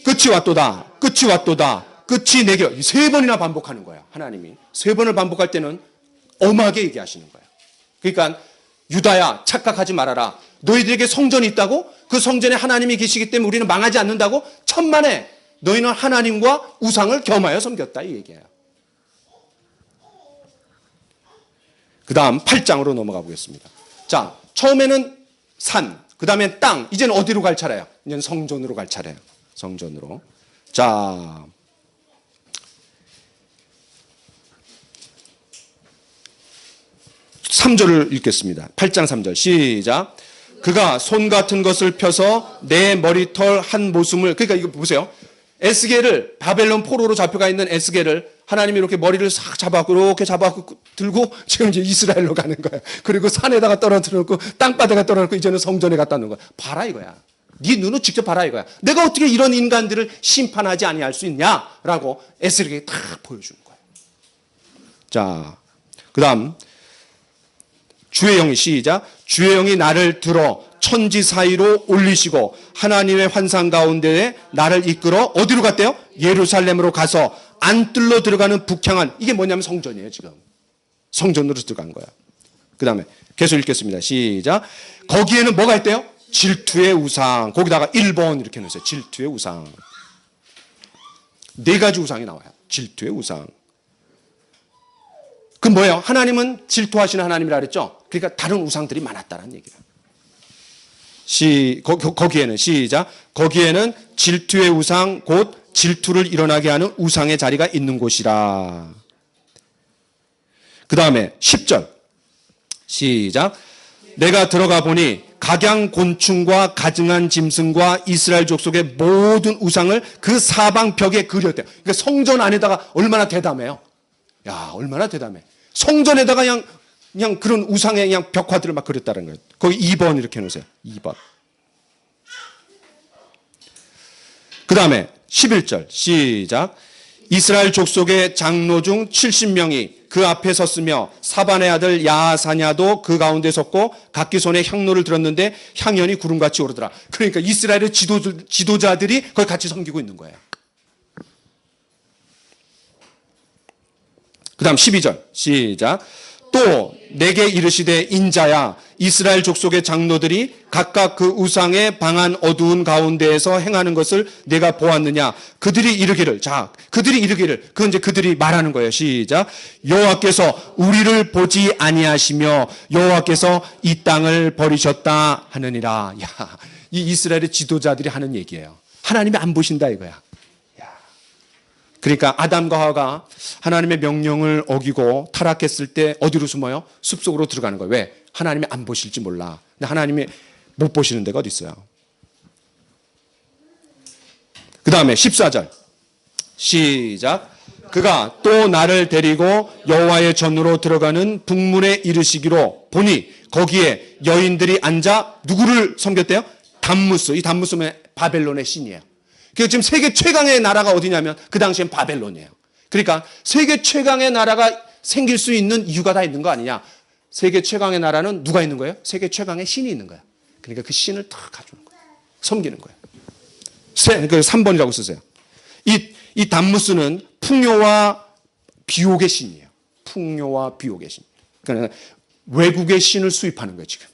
끝이 왔도다. 끝이 왔도다. 끝이 내게. 세 번이나 반복하는 거야. 하나님이 세 번을 반복할 때는 엄하게 얘기하시는 거야. 그러니까 유다야, 착각하지 말아라. 너희들에게 성전이 있다고? 그 성전에 하나님이 계시기 때문에 우리는 망하지 않는다고? 천만에 너희는 하나님과 우상을 겸하여 섬겼다, 이 얘기예요. 그 다음 8장으로 넘어가 보겠습니다. 자, 처음에는 산, 그 다음에 땅. 이제는 어디로 갈 차례야? 이제는 성전으로 갈 차례야. 성전으로. 자, 삼절을 읽겠습니다. 8장 3절 시작. 그가 손 같은 것을 펴서 내 머리털 한 모순을. 그러니까 이거 보세요. 에스겔을 바벨론 포로로 잡혀가 있는 에스겔을 하나님이 이렇게 머리를 싹 잡아갖고 이렇게 잡아갖고 들고 지금 이제 이스라엘로 가는 거야. 그리고 산에다가 떨어뜨려놓고 땅바닥에 떨어뜨려놓고 이제는 성전에 갖다 놓은 거야. 봐라 이거야. 네 눈으로 직접 봐라 이거야. 내가 어떻게 이런 인간들을 심판하지 아니할 수 있냐라고 에스겔에게 딱 보여주는 거야. 자, 그 다음 주의 영이 시작. 주의 영이 나를 들어 천지 사이로 올리시고 하나님의 환상 가운데에 나를 이끌어 어디로 갔대요? 예루살렘으로 가서 안뜰로 들어가는 북향한. 이게 뭐냐면 성전이에요. 지금 성전으로 들어간 거야. 그 다음에 계속 읽겠습니다. 시작. 거기에는 뭐가 있대요? 질투의 우상. 거기다가 1번 이렇게 넣으세요. 질투의 우상. 네 가지 우상이 나와요. 질투의 우상. 그 뭐예요? 하나님은 질투하시는 하나님이라 그랬죠? 그러니까 다른 우상들이 많았다는 얘기예요. 거기에는 시작. 거기에는 질투의 우상 곧 질투를 일어나게 하는 우상의 자리가 있는 곳이라. 그 다음에 10절 시작. 내가 들어가 보니 각양곤충과 가증한 짐승과 이스라엘 족속의 모든 우상을 그 사방 벽에 그렸대요. 그러니까 성전 안에다가 얼마나 대담해요. 야, 얼마나 대담해. 성전에다가 그냥 그런 우상의 그냥 벽화들을 막 그렸다는 거예요. 거기 2번 이렇게 해놓으세요. 2번. 그 다음에 11절 시작. 이스라엘 족속의 장로 중 70명이 그 앞에 섰으며 사반의 아들 야사냐도 그 가운데 섰고 각기 손에 향로를 들었는데 향연이 구름같이 오르더라. 그러니까 이스라엘의 지도자들이 거기 같이 섬기고 있는 거예요. 그 다음 12절 시작. 또 내게 이르시되 인자야 이스라엘 족속의 장로들이 각각 그 우상의 방한 어두운 가운데에서 행하는 것을 내가 보았느냐. 그들이 이르기를 그건 이제 그들이 말하는 거예요. 시작. 여호와께서 우리를 보지 아니하시며 여호와께서 이 땅을 버리셨다 하느니라. 야, 이 이스라엘의 지도자들이 하는 얘기예요. 하나님이 안 보신다 이거야. 그러니까 아담과 하와가 하나님의 명령을 어기고 타락했을 때 어디로 숨어요? 숲속으로 들어가는 거예요. 왜? 하나님이 안 보실지 몰라. 근데 하나님이 못 보시는 데가 어디 있어요? 그 다음에 14절 시작. 그가 또 나를 데리고 여호와의 전으로 들어가는 북문에 이르시기로 보니 거기에 여인들이 앉아 누구를 섬겼대요? 담무스. 이 담무스는 바벨론의 신이에요. 그 지금 세계 최강의 나라가 어디냐면 그 당시엔 바벨론이에요. 그러니까 세계 최강의 나라가 생길 수 있는 이유가 다 있는 거 아니냐. 세계 최강의 나라는 누가 있는 거예요? 세계 최강의 신이 있는 거야. 그러니까 그 신을 다 가져오는 거예요. 섬기는 거예요. 3번이라고 쓰세요. 이 담무스는 풍요와 비옥의 신이에요. 풍요와 비옥의 신. 그러니까 외국의 신을 수입하는 거예요, 지금.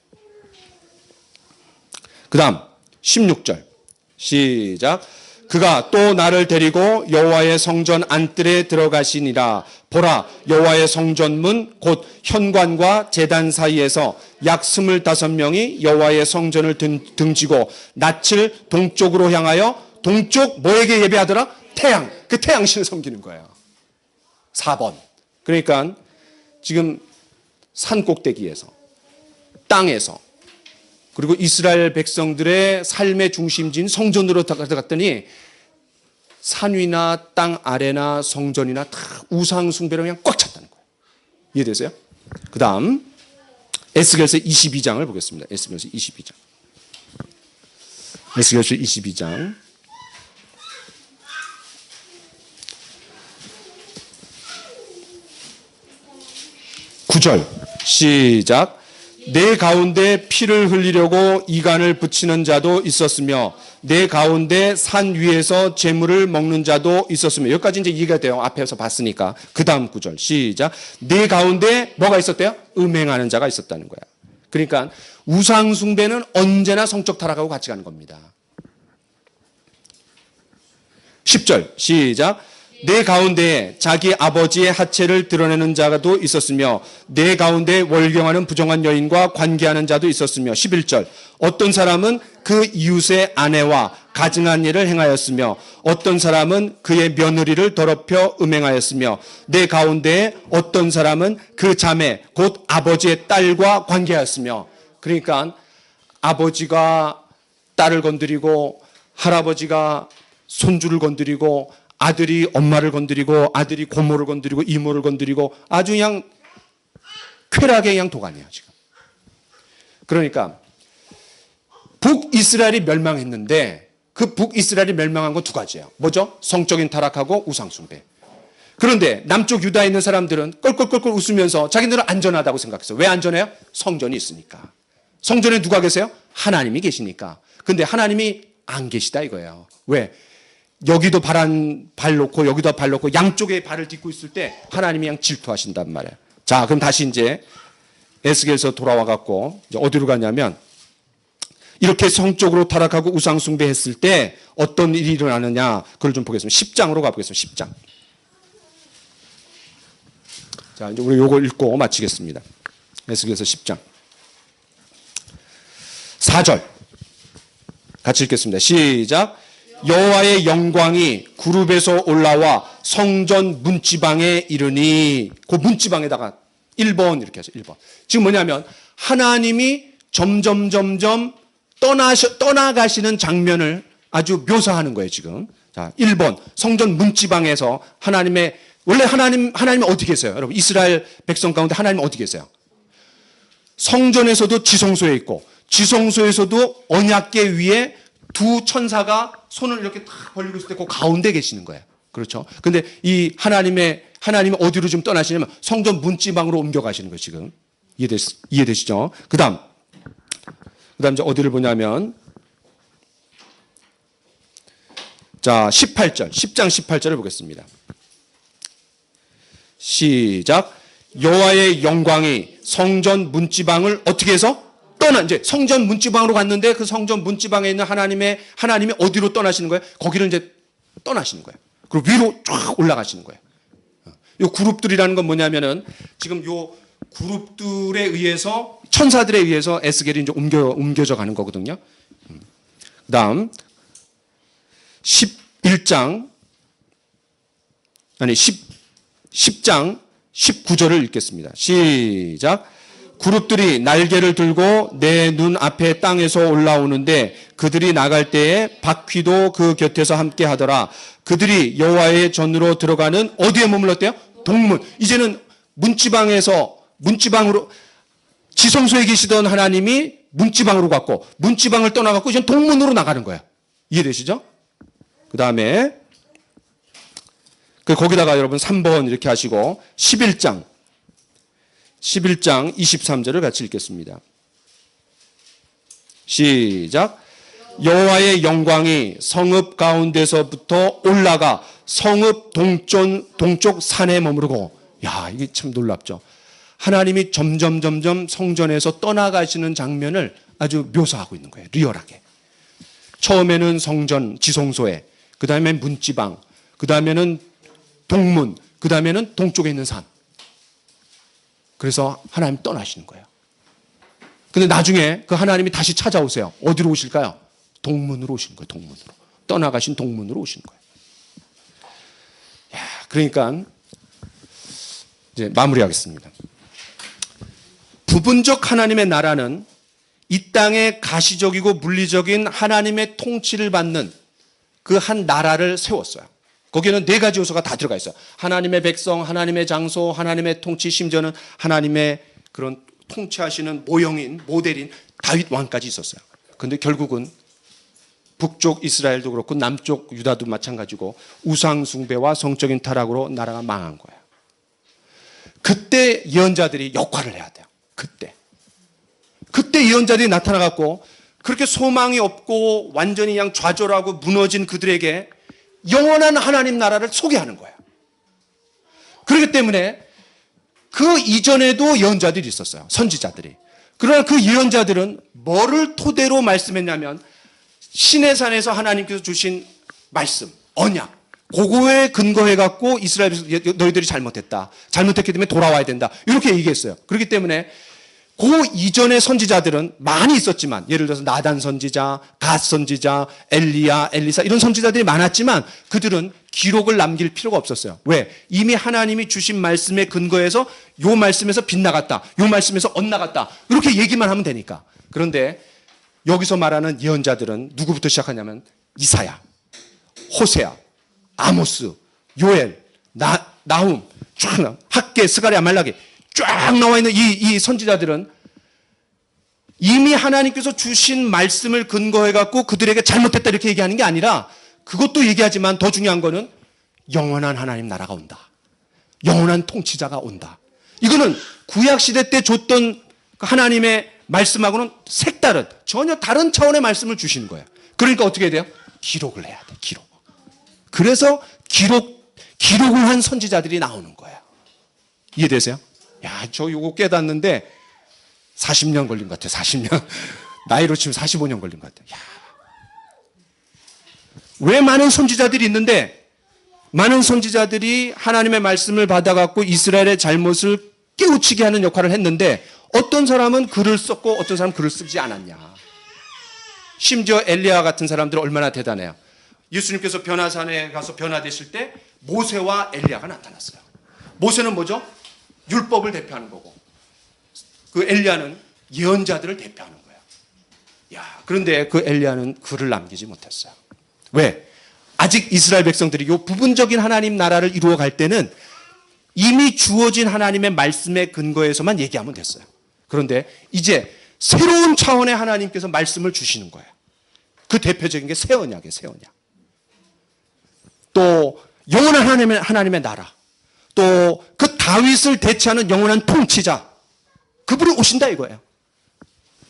그 다음 16절 시작. 그가 또 나를 데리고 여호와의 성전 안뜰에 들어가시니라. 보라, 여호와의 성전문 곧 현관과 제단 사이에서 약 25명이 여호와의 성전을 등지고 낯을 동쪽으로 향하여 동쪽 뭐에게 예배하더라? 태양. 그 태양신을 섬기는 거예요. 4번. 그러니까 지금 산 꼭대기에서 땅에서 그리고 이스라엘 백성들의 삶의 중심지인 성전으로 들어갔더니 산 위나 땅 아래나 성전이나 다 우상 숭배로 그냥 꽉 찼다는 거예요. 이해되세요? 그 다음 에스겔서 22장을 보겠습니다. 에스겔서 22장. 에스겔서 22장. 9절 시작. 내 가운데 피를 흘리려고 이간을 붙이는 자도 있었으며 내 가운데 산 위에서 재물을 먹는 자도 있었으며 여기까지 이제 이해가 돼요. 앞에서 봤으니까. 그 다음 구절 시작. 내 가운데 뭐가 있었대요? 음행하는 자가 있었다는 거야. 그러니까 우상 숭배는 언제나 성적 타락하고 같이 가는 겁니다. 10절 시작. 내 가운데에 자기 아버지의 하체를 드러내는 자도 있었으며 내 가운데 월경하는 부정한 여인과 관계하는 자도 있었으며 11절 어떤 사람은 그 이웃의 아내와 가증한 일을 행하였으며 어떤 사람은 그의 며느리를 더럽혀 음행하였으며 내 가운데에 어떤 사람은 그 자매 곧 아버지의 딸과 관계하였으며 그러니까 아버지가 딸을 건드리고 할아버지가 손주를 건드리고 아들이 엄마를 건드리고 아들이 고모를 건드리고 이모를 건드리고 아주 그냥 쾌락의 그냥 도가니에요 지금. 그러니까 북이스라엘이 멸망했는데 그 북이스라엘이 멸망한 건 두 가지예요. 뭐죠? 성적인 타락하고 우상숭배. 그런데 남쪽 유다에 있는 사람들은 껄껄껄껄 웃으면서 자기들은 안전하다고 생각했어요. 왜 안전해요? 성전이 있으니까. 성전에 누가 계세요? 하나님이 계시니까. 근데 하나님이 안 계시다 이거예요. 왜? 여기도 발 놓고 여기도 발 놓고 양쪽에 발을 딛고 있을 때 하나님이 그냥 질투하신단 말이에요. 자, 그럼 다시 이제 에스겔에서 돌아와 갖고 이제 어디로 가냐면 이렇게 성적으로 타락하고 우상 숭배했을 때 어떤 일이 일어나느냐 그걸 좀 보겠습니다. 10장으로 가보겠습니다. 10장. 자, 이제 우리 요거 읽고 마치겠습니다. 에스겔에서 10장. 4절. 같이 읽겠습니다. 시작. 여호와의 영광이 그룹에서 올라와 성전 문지방에 이르니, 그 문지방에다가 1번 이렇게 하죠. 1번. 지금 뭐냐면 하나님이 점점 떠나가시는 장면을 아주 묘사하는 거예요, 지금. 자, 1번. 성전 문지방에서 원래 하나님이 어디 계세요? 여러분, 이스라엘 백성 가운데 하나님 어디 계세요? 성전에서도 지성소에 있고, 지성소에서도 언약궤 위에 두 천사가 손을 이렇게 딱 벌리고 있을 때 그 가운데 계시는 거예요. 그렇죠? 근데 이 하나님이 어디로 좀 떠나시냐면 성전 문지방으로 옮겨가시는 거예요, 지금. 이해되시죠? 그 다음 이제 어디를 보냐면, 자, 18절, 10장 18절을 보겠습니다. 시작. 여호와의 영광이 성전 문지방을 어떻게 해서 이제 성전 문지방으로 갔는데, 그 성전 문지방에 있는 하나님이 어디로 떠나시는 거예요? 거기를 이제 떠나시는 거예요. 그리고 위로 쫙 올라가시는 거예요. 요 그룹들이라는 건 뭐냐면은, 지금 요 그룹들에 의해서, 천사들에 의해서 에스겔이 이제 옮겨져 가는 거거든요. 그 다음 10장 19절을 읽겠습니다. 시작. 그룹들이 날개를 들고 내 눈 앞에 땅에서 올라오는데 그들이 나갈 때에 바퀴도 그 곁에서 함께 하더라. 그들이 여호와의 전으로 들어가는, 어디에 머물렀대요? 동문. 이제는 문지방으로, 지성소에 계시던 하나님이 문지방으로 갔고, 문지방을 떠나갔고 이제 동문으로 나가는 거예요. 이해되시죠? 그 다음에 거기다가 여러분 3번 이렇게 하시고 11장 23절을 같이 읽겠습니다. 시작. 여호와의 영광이 성읍 가운데서부터 올라가 성읍 동쪽 산에 머무르고. 야, 이게 참 놀랍죠. 하나님이 점점 성전에서 떠나가시는 장면을 아주 묘사하고 있는 거예요. 리얼하게. 처음에는 성전 지성소에, 그 다음에 문지방, 그 다음에는 동문, 그 다음에는 동쪽에 있는 산. 그래서 하나님 떠나시는 거예요. 근데 나중에 그 하나님이 다시 찾아오세요. 어디로 오실까요? 동문으로 오시는 거예요. 동문으로. 떠나가신 동문으로 오시는 거예요. 야, 그러니까 이제 마무리하겠습니다. 부분적 하나님의 나라는 이 땅에 가시적이고 물리적인 하나님의 통치를 받는 그 한 나라를 세웠어요. 거기에는 4가지 요소가 다 들어가 있어요. 하나님의 백성, 하나님의 장소, 하나님의 통치, 심지어는 하나님의 그런 통치하시는 모델인 다윗 왕까지 있었어요. 그런데 결국은 북쪽 이스라엘도 그렇고 남쪽 유다도 마찬가지고 우상 숭배와 성적인 타락으로 나라가 망한 거예요. 그때 예언자들이 역할을 해야 돼요. 그때 예언자들이 나타나갖고 그렇게 소망이 없고 완전히 그냥 좌절하고 무너진 그들에게 영원한 하나님 나라를 소개하는 거예요. 그렇기 때문에 그 이전에도 예언자들이 있었어요. 선지자들이. 그러나 그 예언자들은 뭐를 토대로 말씀했냐면 신의 산에서 하나님께서 주신 말씀, 언약, 그거에 근거해갖고 이스라엘에서 너희들이 잘못했기 때문에 돌아와야 된다. 이렇게 얘기했어요. 그렇기 때문에 그 이전의 선지자들은 많이 있었지만, 예를 들어서 나단 선지자, 갓 선지자, 엘리야, 엘리사 이런 선지자들이 많았지만 그들은 기록을 남길 필요가 없었어요. 왜? 이미 하나님이 주신 말씀에 근거해서 요 말씀에서 빗나갔다, 요 말씀에서 엇나갔다 이렇게 얘기만 하면 되니까. 그런데 여기서 말하는 예언자들은 누구부터 시작하냐면 이사야, 호세아, 아모스, 요엘, 나훔, 쫙 학개, 스가랴, 말라기 쫙 나와 있는 이 선지자들은 이미 하나님께서 주신 말씀을 근거해 갖고 그들에게 잘못했다 이렇게 얘기하는 게 아니라, 그것도 얘기하지만 더 중요한 거는 영원한 하나님 나라가 온다. 영원한 통치자가 온다. 이거는 구약 시대 때 줬던 하나님의 말씀하고는 색다른, 전혀 다른 차원의 말씀을 주시는 거예요. 그러니까 어떻게 해야 돼요? 기록을 해야 돼. 기록. 그래서 기록을 한 선지자들이 나오는 거예요. 이해되세요? 야, 저 요거 깨닫는데 40년 걸린 것 같아요. 40년. 나이로 치면 45년 걸린 것 같아요. 야. 왜 많은 선지자들이 있는데, 많은 선지자들이 하나님의 말씀을 받아갖고 이스라엘의 잘못을 깨우치게 하는 역할을 했는데, 어떤 사람은 글을 썼고 어떤 사람은 글을 쓰지 않았냐. 심지어 엘리야 같은 사람들은 얼마나 대단해요. 예수님께서 변화산에 가서 변화되실 때 모세와 엘리야가 나타났어요. 모세는 뭐죠? 율법을 대표하는 거고, 그 엘리야는 예언자들을 대표하는 거예요. 야, 그런데 그 엘리야는 글을 남기지 못했어요. 왜? 아직 이스라엘 백성들이 이 부분적인 하나님 나라를 이루어 갈 때는 이미 주어진 하나님의 말씀에 근거해서만 얘기하면 됐어요. 그런데 이제 새로운 차원의 하나님께서 말씀을 주시는 거예요. 그 대표적인 게 새 언약이에요. 새 언약. 또 영원한 하나님의 나라, 또 그 다윗을 대체하는 영원한 통치자, 그분이 오신다 이거예요.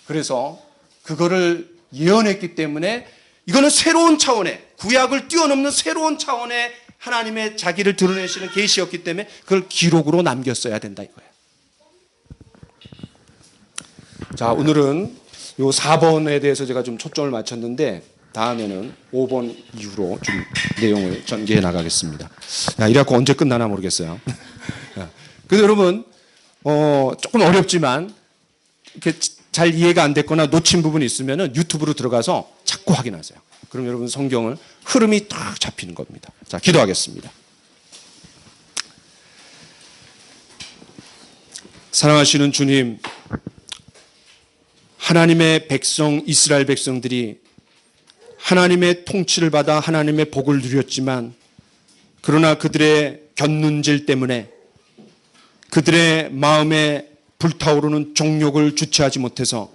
그래서 그거를 예언했기 때문에 이거는 새로운 차원의, 구약을 뛰어넘는 새로운 차원의 하나님의 자기를 드러내시는 계시였기 때문에 그걸 기록으로 남겼어야 된다 이거예요. 자, 오늘은 요 4번에 대해서 제가 좀 초점을 맞췄는데 다음에는 5번 이후로 좀 내용을 전개해 나가겠습니다. 야, 이래갖고 언제 끝나나 모르겠어요. 그래서 여러분, 조금 어렵지만 이렇게 잘 이해가 안 됐거나 놓친 부분이 있으면 유튜브로 들어가서 자꾸 확인하세요. 그럼 여러분 성경을 흐름이 딱 잡히는 겁니다. 자, 기도하겠습니다. 사랑하시는 주님, 하나님의 백성, 이스라엘 백성들이 하나님의 통치를 받아 하나님의 복을 누렸지만, 그러나 그들의 곁눈질 때문에 그들의 마음에 불타오르는 정욕을 주체하지 못해서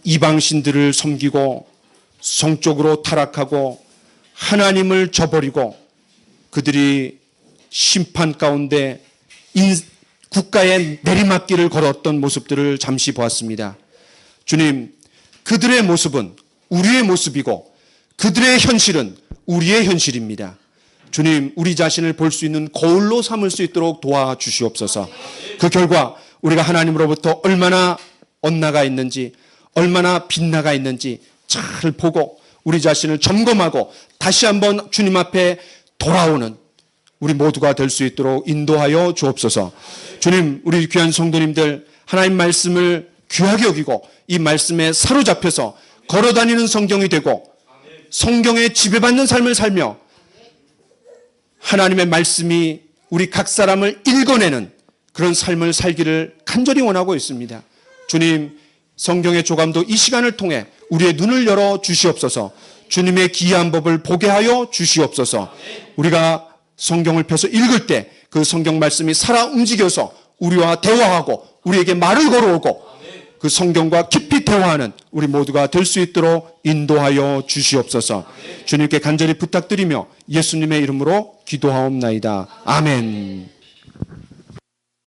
이방신들을 섬기고 성적으로 타락하고 하나님을 저버리고 그들이 심판 가운데 국가의 내리막길을 걸었던 모습들을 잠시 보았습니다. 주님, 그들의 모습은 우리의 모습이고 그들의 현실은 우리의 현실입니다. 주님, 우리 자신을 볼 수 있는 거울로 삼을 수 있도록 도와주시옵소서. 그 결과 우리가 하나님으로부터 얼마나 엇나가 있는지, 얼마나 빗나가 있는지 잘 보고 우리 자신을 점검하고 다시 한번 주님 앞에 돌아오는 우리 모두가 될 수 있도록 인도하여 주옵소서. 주님, 우리 귀한 성도님들 하나님 말씀을 귀하게 여기고 이 말씀에 사로잡혀서 걸어다니는 성경이 되고 성경에 지배받는 삶을 살며 하나님의 말씀이 우리 각 사람을 읽어내는 그런 삶을 살기를 간절히 원하고 있습니다. 주님, 성경의 조감도 이 시간을 통해 우리의 눈을 열어 주시옵소서. 주님의 기이한 법을 보게 하여 주시옵소서. 우리가 성경을 펴서 읽을 때 그 성경 말씀이 살아 움직여서 우리와 대화하고 우리에게 말을 걸어오고 그 성경과 깊이 대화하는 우리 모두가 될 수 있도록 인도하여 주시옵소서. 주님께 간절히 부탁드리며 예수님의 이름으로 기도하옵나이다. 아멘.